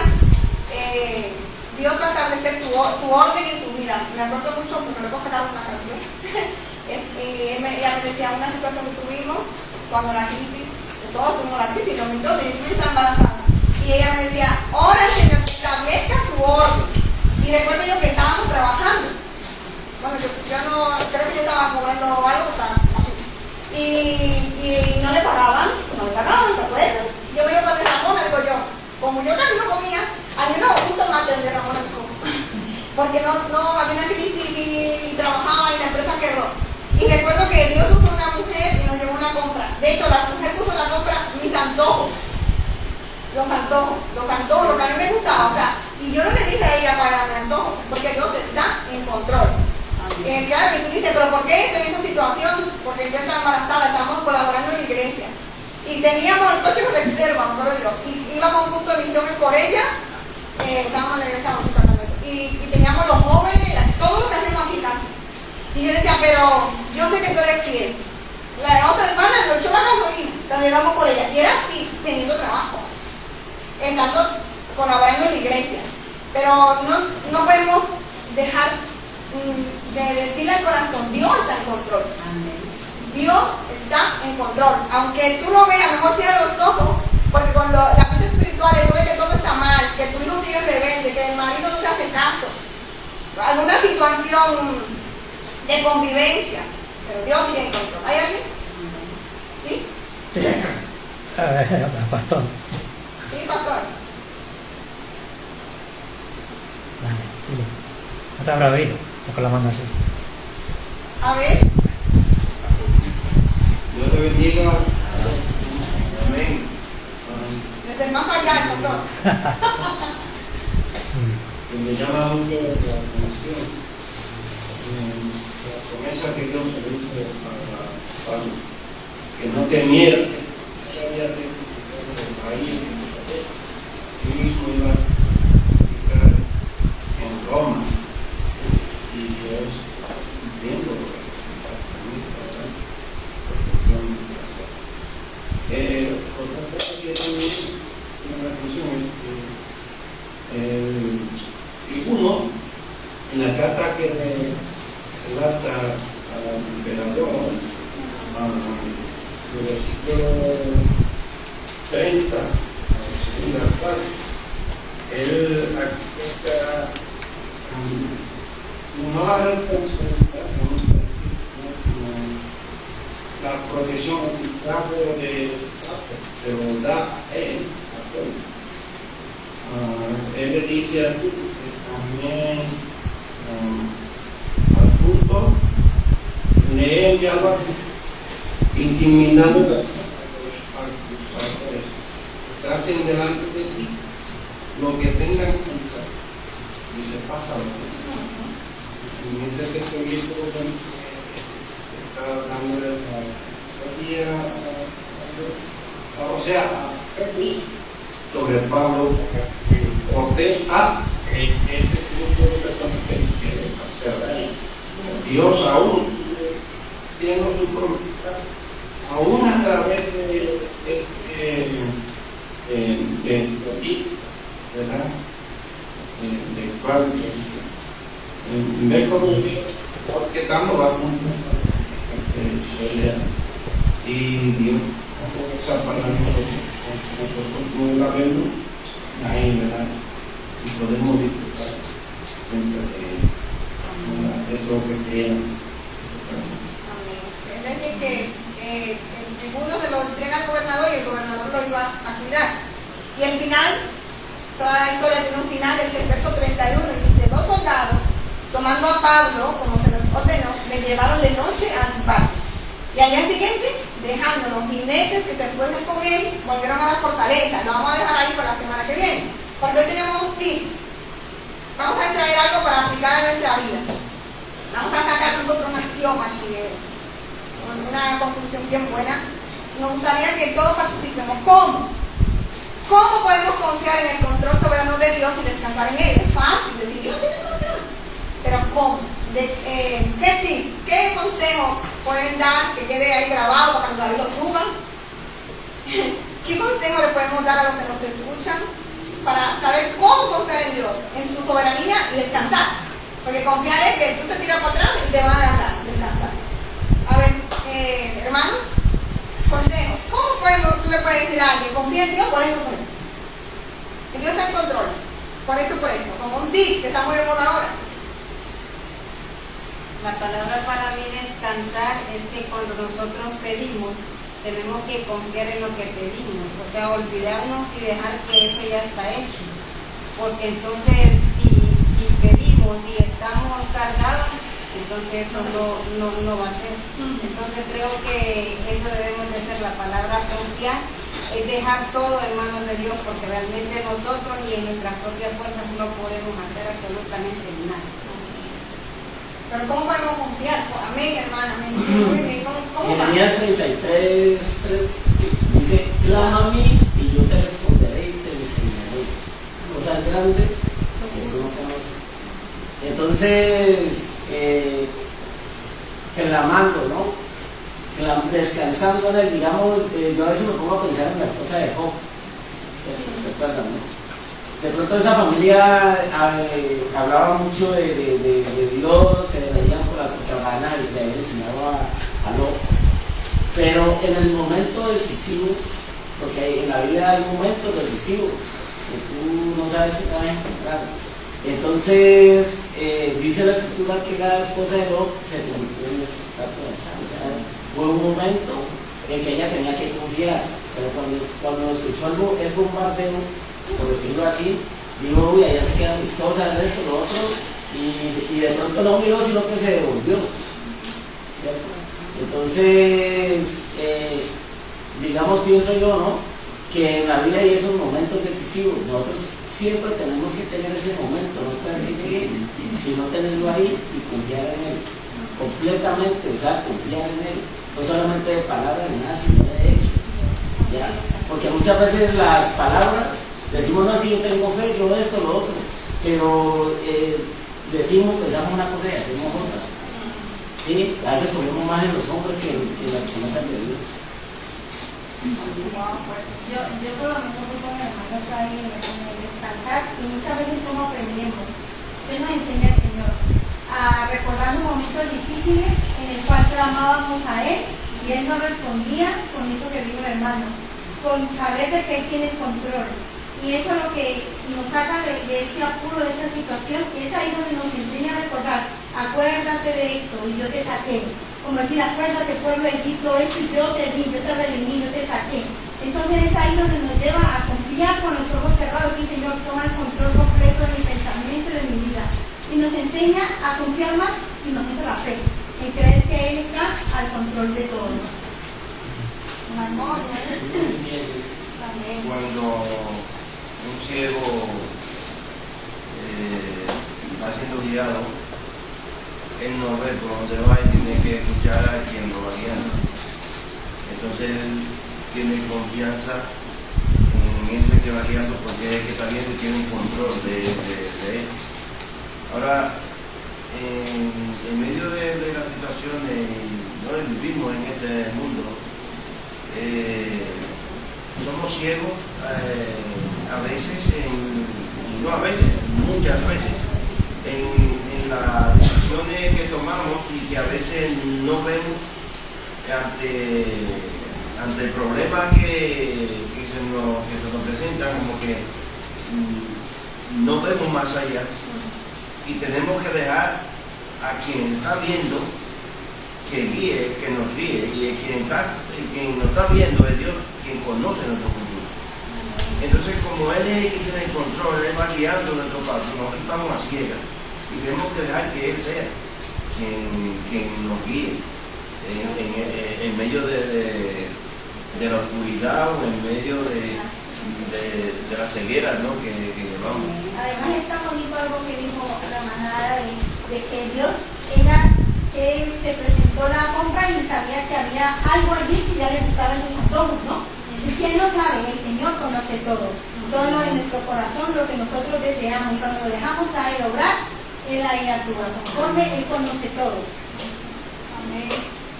Dios va a establecer su orden en tu vida. Me acuerdo mucho porque luego sacaron una canción. Ella me decía una situación que tuvimos cuando la crisis, todos tuvimos la crisis, en 2012, y yo estaba embarazada. Y ella me decía, ora Señor, que establezca su orden. Y recuerdo yo que estábamos trabajando. Bueno, yo no, creo que yo estaba cobrando algo, o sea, y no le pagaban, ¿se acuerdan? Yo me iba para de Ramona, digo yo, como yo casi no comía, había un tomate de Ramona que como, porque no había una crisis y trabajaba y la empresa quebró. Y recuerdo que Dios usó una mujer y nos llevó una compra. De hecho, la mujer puso la compra mis antojos. Los antojos, lo que a mí me gustaba, o sea, y yo no le dije a ella para mi antojo, porque ¿Por qué estoy en esta situación? Porque yo estaba embarazada, estábamos colaborando en la iglesia. Y teníamos el coche de reserva, pero yo. Y íbamos a un punto de misión por ella. Estábamos en la iglesia y teníamos los jóvenes, todo lo que hacemos aquí casi. Y yo decía, pero yo sé que tú eres fiel. La otra hermana nos echó la gasolina, la llevamos por ella. Y era así, teniendo trabajo, estando colaborando en la iglesia. Pero no podemos dejar de decirle al corazón, Dios está en control. Dios está en control. Aunque tú lo veas, mejor cierra los ojos, porque cuando la mente espiritual tú ves que todo está mal, que tu hijo sigue rebelde, que el marido no te hace caso, alguna situación de convivencia, pero Dios sigue en control. ¿Hay alguien? ¿Sí? Pastor. Sí, pastor. Vale, dile. No te habrá oído, con la mano así. A ver. Dios te bendiga. Amén. Desde el más allá, pastor. Me llama mucho la atención la promesa que Dios le hizo a Pablo, que no temiera, que no sabía que el país él mismo iba a estar en Roma, y Dios entiendo lo que otra cosa que también me atención es que uno, en la carta que relata al emperador, el versículo 30, la segunda parte, él acepta no la responsabilidad, la protección de da a él, él le dice que también al punto le enviaba intimidando a los acusadores, traten delante de ti lo que tengan que pensar y se pasa lo que mientras que estoy viendo está dándole o sea, sobre Pablo, Cortés este grupo de personas que quieren hacer Dios aún tiene su promesa, aún a través de ¿verdad? De cual ve como Dios, porque tanto va a cumplir y Dios esa para nosotros no la vemos ahí, ¿verdad? Y podemos disfrutar de lo que quieran. Es decir, que el segundo se lo entrega al gobernador y el gobernador lo iba a cuidar. Y al final, toda la historia tiene un final, es el verso 31, y dice: los soldados, tomando a Pablo, como se les ordenó, le llevaron de noche a Antipatris. Y al día siguiente, dejando los jinetes que se fueron con él, volvieron a la fortaleza. Lo vamos a dejar ahí para la semana que viene, porque hoy tenemos un tip. Vamos a extraer algo para aplicar a nuestra vida. Vamos a sacar nosotros una acción aquí, una conclusión bien buena. Nos gustaría que todos participemos. ¿Cómo? ¿Cómo podemos confiar en el control soberano de Dios y descansar en él? Es fácil decir, Dios tiene control. Pero ¿cómo? ¿Qué tip? ¿Qué consejo pueden dar que quede ahí grabado para que David lo suba? ¿Qué consejo le podemos dar a los que nos escuchan para saber cómo confiar en Dios, en su soberanía y descansar? Porque confiar es que tú te tiras para atrás y te vas a agarrar, descansar. A ver, hermanos, consejos. ¿Cómo tú le puedes decir a alguien, confía en Dios por esto, por esto? Que Dios está en control, por esto, por esto. Como un tip que está muy de moda ahora. La palabra para mí descansar es que cuando nosotros pedimos, tenemos que confiar en lo que pedimos, o sea, olvidarnos y dejar que eso ya está hecho. Porque entonces, si pedimos y estamos cargados, entonces eso no va a ser. Entonces creo que eso debemos de hacer. La palabra confiar es dejar todo en manos de Dios, porque realmente nosotros ni en nuestras propias fuerzas no podemos hacer absolutamente nada. Pero ¿cómo podemos confiar? Amén, hermana, amén. Muy bien, ¿cómo va? Jeremías 33, 3, dice, clama a mí y yo te responderé y te enseñaré cosas grandes que tú no conoces. Entonces, clamando, ¿no? Descansando en él, digamos, yo a veces me pongo a pensar en la esposa de Job, ¿se acuerdan, no? De pronto esa familia hablaba mucho de Dios, se veían por la caravana y le había enseñado a Lot. Pero en el momento decisivo, porque en la vida hay momentos decisivos, que tú no sabes qué te vas a encontrar. Entonces, dice la escritura que la esposa de Lot se convirtió en experta de sangre. O sea, fue un momento en que ella tenía que confiar, pero cuando escuchó el bombardeo, por decirlo así, digo, uy, allá se quedan mis cosas, esto, lo otro, y de pronto no miró, sino que se devolvió, ¿cierto? Entonces, digamos, pienso yo, ¿no? Que en la vida hay esos momentos decisivos. Nosotros siempre tenemos que tener ese momento, no esperar que llegue, sino tenerlo ahí y confiar en él, completamente, o sea, confiar en él, no solamente de palabras ni nada, sino de hecho, ¿ya? Porque muchas veces las palabras decimos, no, es que yo tengo fe, yo esto, lo otro, pero decimos, pensamos una cosa y hacemos otra. Sí, a veces ponemos más en los hombres que en las promesas de Dios. Yo por lo menos voy con el hermano ahí en el descansar, y muchas veces como aprendemos. Él nos enseña el Señor a recordar los momentos difíciles en el cual clamábamos a Él y Él nos respondía con eso que dijo el hermano, con saber de que Él tiene el control. Y eso es lo que nos saca de ese apuro, de esa situación, y es ahí donde nos enseña a recordar, acuérdate de esto, y yo te saqué. Como decir, acuérdate, pueblo de Egipto, esto y yo te di, yo te redimí, yo te saqué. Entonces es ahí donde nos lleva a confiar con los ojos cerrados, y Señor, toma el control completo de mi pensamiento y de mi vida. Y nos enseña a confiar más y nos entra la fe, en creer que Él está al control de todo. Cuando un ciego va siendo guiado, él no ve por dónde va y tiene que escuchar a quien lo va guiando. Entonces él tiene confianza en ese que va guiando porque es el que está viendo y tiene un control de él. Ahora, en medio de las situaciones que vivimos en este mundo, somos ciegos a veces, no a veces, muchas veces, en las decisiones que tomamos y que a veces no vemos ante problemas que se nos presentan, como que no vemos más allá y tenemos que dejar a quien está viendo que guíe, que nos guíe, y quien nos está viendo es Dios, quien conoce nuestro futuro. Entonces, como Él es el que tiene el control, Él va guiando nuestro paso, nosotros estamos a ciegas y tenemos que dejar que Él sea quien nos guíe en medio de la oscuridad o en medio de la ceguera, ¿no? que llevamos. Además está bonito algo que dijo la manada de que Dios, él se presentó la compra y sabía que había algo allí que ya le gustaban los antojos, ¿no? ¿Y quién lo sabe? El Señor conoce todo lo en nuestro corazón, lo que nosotros deseamos, y cuando lo dejamos a Él obrar, Él ahí actúa, conforme Él conoce todo. Amén.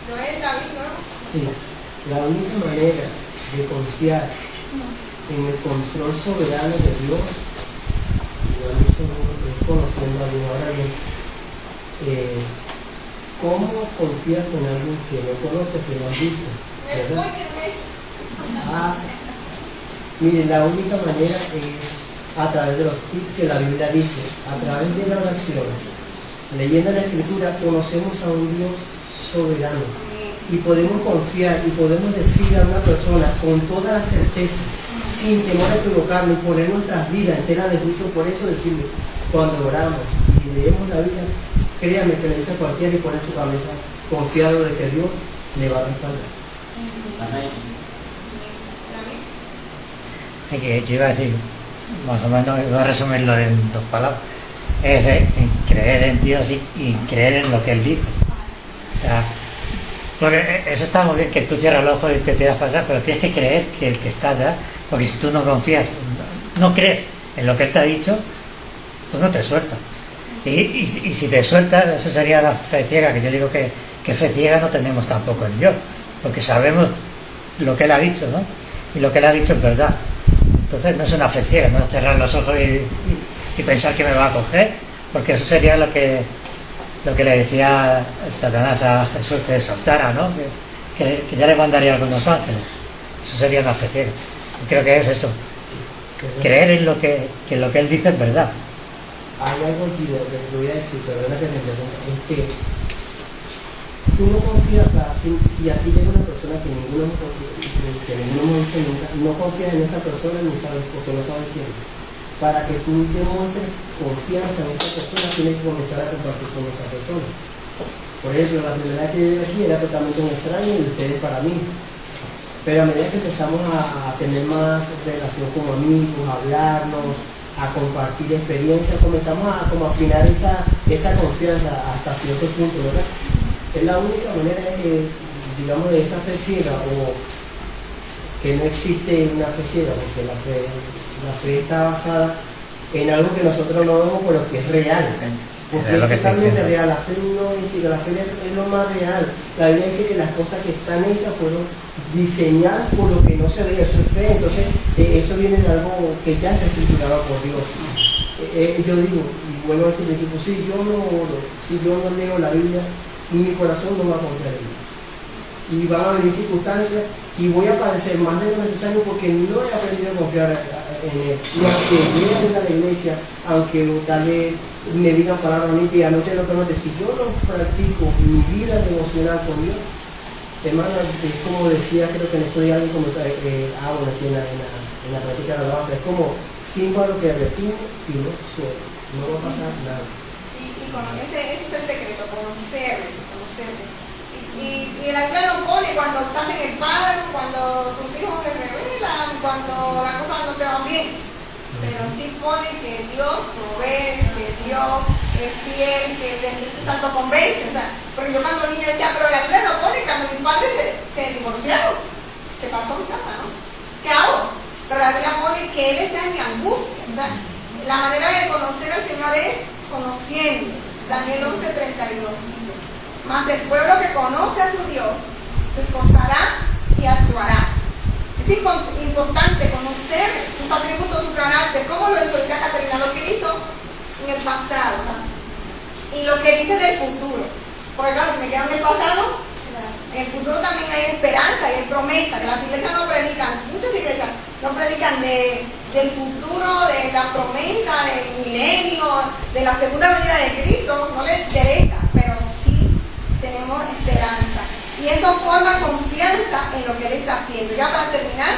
Joel, David, ¿no? Sí, la única manera de confiar en el control soberano de Dios, igual es conociendo a Dios. Ahora bien, ¿cómo confías en alguien que no conoces, que no has visto? ¿Verdad? Miren, la única manera es a través de los tips que la Biblia dice, a través de la oración, leyendo la Escritura, conocemos a un Dios soberano y podemos confiar y podemos decir a una persona con toda la certeza, sin temor a equivocarnos, y poner nuestras vidas enteras de juicio. Por eso decirle, cuando oramos y leemos la Biblia, créame que le dice a cualquiera y pone su cabeza confiado de que Dios le va a respaldar. Amén. Sí, que yo iba a decir, más o menos, voy a resumirlo en 2 palabras. Es que creer en Dios y creer en lo que Él dice. O sea, porque eso está muy bien, que tú cierras los ojos y te tiras para atrás, pero tienes que creer que el que está atrás, porque si tú no confías, no crees en lo que Él te ha dicho, pues no te suelta. Y si te sueltas, eso sería la fe ciega, que yo digo que fe ciega no tenemos tampoco en Dios, porque sabemos lo que Él ha dicho, ¿no? Y lo que Él ha dicho es verdad. Entonces no es una fe ciega, no es cerrar los ojos y pensar que me va a coger, porque eso sería lo que le decía Satanás a Jesús, que soltara, ¿no? Que ya le mandaría a algunos ángeles. Eso sería una fe ciega. Y creo que es eso, creer en lo que Él dice es verdad. Hay algo aquí de lo que te voy a decir, pero es que te pregunto, tú no confías, o sea, si a ti llega una persona que ninguno dice nunca, no confías en esa persona ni sabes, porque no sabes quién es. Para que tú demuestres confianza en esa persona, tienes que comenzar a compartir con esa persona. Por ejemplo, la primera vez que yo llegué aquí era totalmente un extraño y ustedes para mí. Pero a medida que empezamos a tener más relación como amigos, a hablarnos, a compartir experiencias, comenzamos a como afinar esa confianza hasta cierto punto, ¿verdad? Es la única manera digamos, de esa fe ciega, o que no existe una fe ciega, porque la fe está basada en algo que nosotros no vemos, pero que es real. Porque es totalmente real. La fe no es ciega, la fe es lo más real. La Biblia dice que las cosas que están hechas fueron diseñadas por lo que no se ve, eso es fe. Entonces, eso viene de algo que ya está estructurado por Dios. Yo digo, y vuelvo a decir, si yo no oro, si yo no leo la Biblia, mi corazón no va a confiar en Dios. Y van a venir circunstancias y voy a padecer más de lo necesario porque no he aprendido a confiar en Él. Y aunque voy a venir a la iglesia, aunque tal vez me digan palabras nítidas, no te lo conoces, si yo no practico mi vida devocional con Dios, hermano, es como decía, creo que en esto de alguien como en la práctica de la alabanza, es como símbolo que retuvo y no suena, no va a pasar nada. Ese es el secreto, conocerle. Y la Biblia lo pone cuando estás en el paro, cuando tus hijos se rebelan, cuando las cosas no te van bien. Pero sí pone que Dios provee, que Dios es fiel, que tanto convence. O sea, porque yo cuando niña decía, pero la Biblia lo pone cuando mis padres se divorciaron. ¿Qué pasó en mi casa, no? ¿Qué hago? Pero la Biblia pone que Él está en mi angustia. O sea, la manera de conocer al Señor es conociendo. Daniel 11:32 dice, mas el pueblo que conoce a su Dios se esforzará y actuará. Es importante conocer sus atributos, su carácter, cómo lo hizo Catarina, lo que hizo en el pasado, ¿sabes? Y lo que dice del futuro. Porque claro, si me quedo en el pasado, en el futuro también hay esperanza y hay promesa, que las iglesias no predican, muchas iglesias no predican del futuro, de la promesa, del milenio, de la segunda venida de Cristo, no les interesa, pero sí tenemos esperanza. Y eso forma confianza en lo que Él está haciendo. Ya para terminar,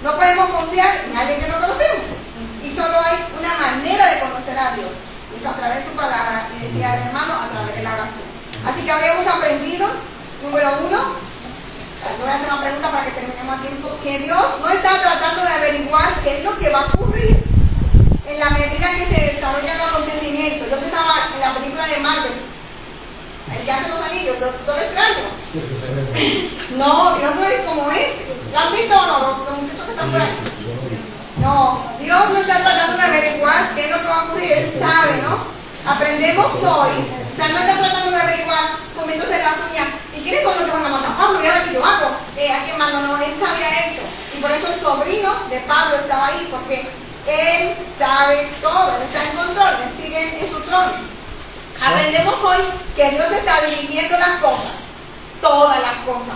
no podemos confiar en alguien que no conocemos. Y solo hay una manera de conocer a Dios, y es a través de su palabra, y decía el hermano, a través de la oración. Así que hoy hemos aprendido, número 1, voy a hacer una pregunta para que terminemos a tiempo, que Dios no está tratando de averiguar qué es lo que va a ocurrir en la medida que se desarrollan los acontecimientos. Yo pensaba en la película de Marvel, el que hace los anillos, Doctor Extraño. No, Dios no es como ese. ¿Lo han visto o no? Los muchachos que están por ahí. No, Dios no está tratando de averiguar qué es lo que va a ocurrir, Él sabe, ¿no? Aprendemos hoy, o sea, no está tratando de averiguar, comiéndose las uñas, ¿y quiénes son los que van a matar a Pablo? ¿Y ahora qué yo hago? ¿A quién mando? No, Él sabía eso. Y por eso el sobrino de Pablo estaba ahí, porque Él sabe todo, Él está en control, Él sigue en su trono. Aprendemos hoy que Dios está dirigiendo las cosas, todas las cosas,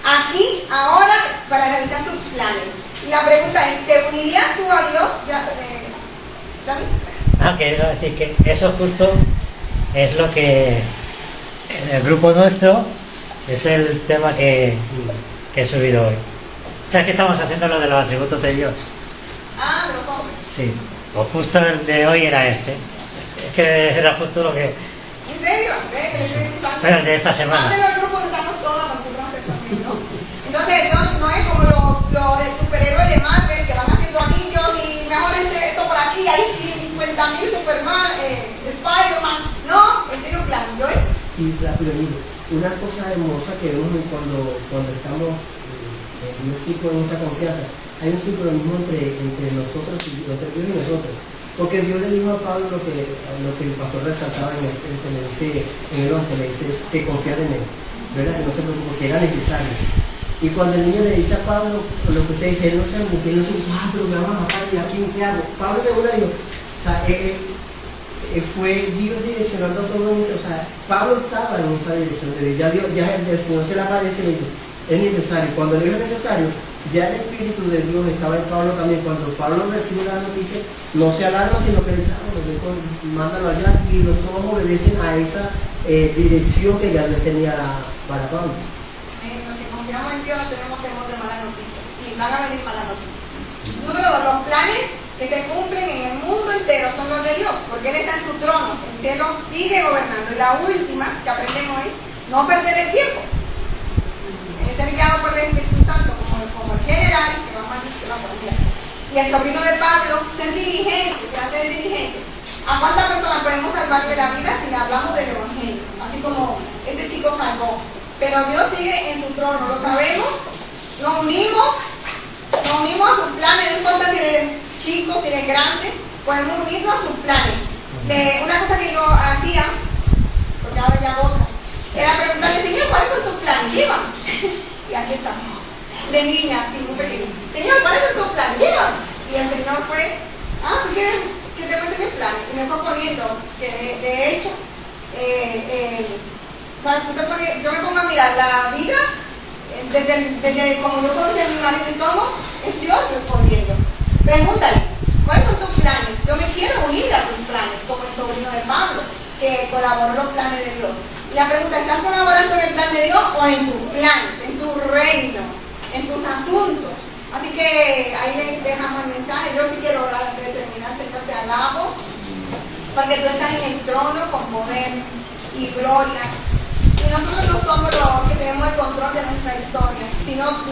aquí, ahora, para realizar sus planes. Y la pregunta es, ¿te unirías tú a Dios? ¿David? Quiero decir que eso justo es lo que en el grupo nuestro es el tema que he subido hoy. O sea, que estamos haciendo lo de los atributos de Dios. Ah, de los hombres. Sí, pues justo el de hoy era este. Es que era justo lo que... ¿En serio? Pero el de esta semana. Antes los grupos estamos todas nosotros también, ¿no? Entonces Dios no es como los superhéroes de Marvel que van haciendo anillos y mejor esto por aquí, ahí sí 50 40.000 Superman, Spider-Man. No, él tiene un plan, ¿no es? Sí, rápido, mire. Una cosa hermosa que vemos cuando estamos en un ciclo, en esa confianza, hay un sincronismo entre nosotros y entre Dios y nosotros. Porque Dios le dijo a Pablo lo que el pastor resaltaba en el 11, le dice que confiara en él, ¿verdad? Que no se preocupe, que era necesario. Y cuando el niño le dice a Pablo lo que usted dice, él no se preocupe, él no dice, pero me van a matar, ¿y aquí qué hago? Pablo de una dijo, o sea, fue Dios direccionando todo en eso, o sea, Pablo estaba en esa dirección de Dios, ya el Señor se le aparece y le dice, es necesario. Cuando le dijo necesario, ya el Espíritu de Dios estaba en Pablo también. Cuando Pablo recibe la noticia, no se alarma, sino que dice, mándalo allá, y todos obedecen a esa dirección que ya Dios tenía para Pablo. Los que confiamos en Dios no tenemos temor de malas noticias, y van a venir malas noticias. Número 2, los planes que se cumplen en el mundo entero son los de Dios, porque Él está en su trono, el cielo sigue gobernando. Y la última que aprendemos es no perder el tiempo. Ser guiado por el Espíritu Santo como el general que va a manejar la policía. Y el sobrino de Pablo, ser diligente, ser diligente. ¿A cuántas personas podemos salvarle la vida si le hablamos del Evangelio? Así como este chico salvó. Pero Dios sigue en su trono, lo sabemos, nos unimos a sus planes, no importa si eres chico, si eres grande, podemos unirnos a sus planes. Una cosa que yo hacía, porque ahora ya otra, era preguntarle, Señor, ¿cuáles son tus planes? Llévame. Y aquí estamos. De niña, así muy pequeña. Señor, ¿cuáles son tus planes? Llévame. Y el Señor fue, ¿tú quieres que te cuente mis planes? Y me fue poniendo, que de hecho, yo me pongo a mirar la vida, desde como yo conocí a mi marido y todo, es Dios respondiendo. Pregúntale, ¿cuáles son tus planes? Yo me quiero unir a tus planes, como el sobrino de Pablo, que colaboró en los planes de Dios. Y la pregunta, ¿estás colaborando en el plan de Dios o en tus planes, en tu reino, en tus asuntos? Así que ahí le dejamos el mensaje. Yo sí quiero orar antes de terminar, Señor, te alabo, porque tú estás en el trono con poder y gloria. Y nosotros no somos los que tenemos el control de nuestra historia, sino tú.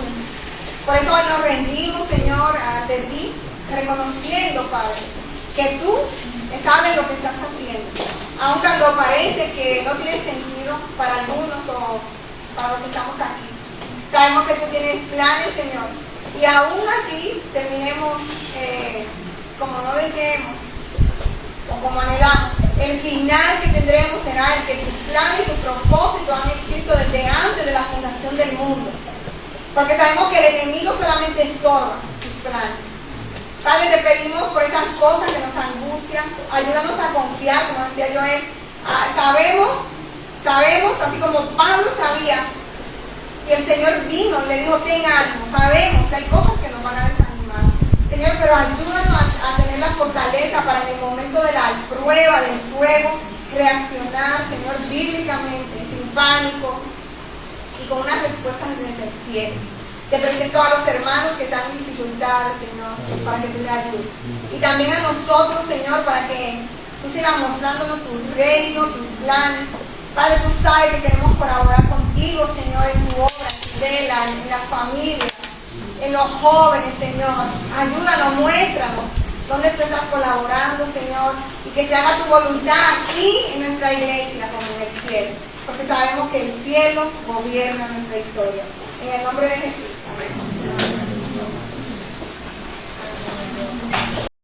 Por eso hoy nos rendimos, Señor, ante ti, reconociendo, Padre, que tú sabes lo que estás haciendo. Aun cuando parece que no tiene sentido para algunos o para los que estamos aquí. Sabemos que tú tienes planes, Señor. Y aún así terminemos como no deseemos o como anhelamos. El final que tendremos será el que tus planes y tus propósitos han escrito desde antes de la fundación del mundo. Porque sabemos que el enemigo solamente estorba tus planes. Padre, te pedimos por esas cosas que nos angustian, ayúdanos a confiar, como decía Joel. Sabemos, así como Pablo sabía, y el Señor vino y le dijo, ten ánimo, sabemos que hay cosas que nos van a desanimar. Señor, pero ayúdanos a tener la fortaleza para en el momento de la prueba, del fuego, reaccionar, Señor, bíblicamente, sin pánico y con unas respuestas desde el cielo. Te presento a los hermanos que están en dificultades, Señor, para que tú le ayudes. Y también a nosotros, Señor, para que tú sigas mostrándonos tu reino, tus planes. Padre, tú sabes que queremos colaborar contigo, Señor, en tu obra, en las familias, en los jóvenes, Señor. Ayúdanos, muéstranos dónde tú estás colaborando, Señor, y que se haga tu voluntad aquí en nuestra iglesia como en el cielo. Porque sabemos que el cielo gobierna nuestra historia. En el nombre de Jesús.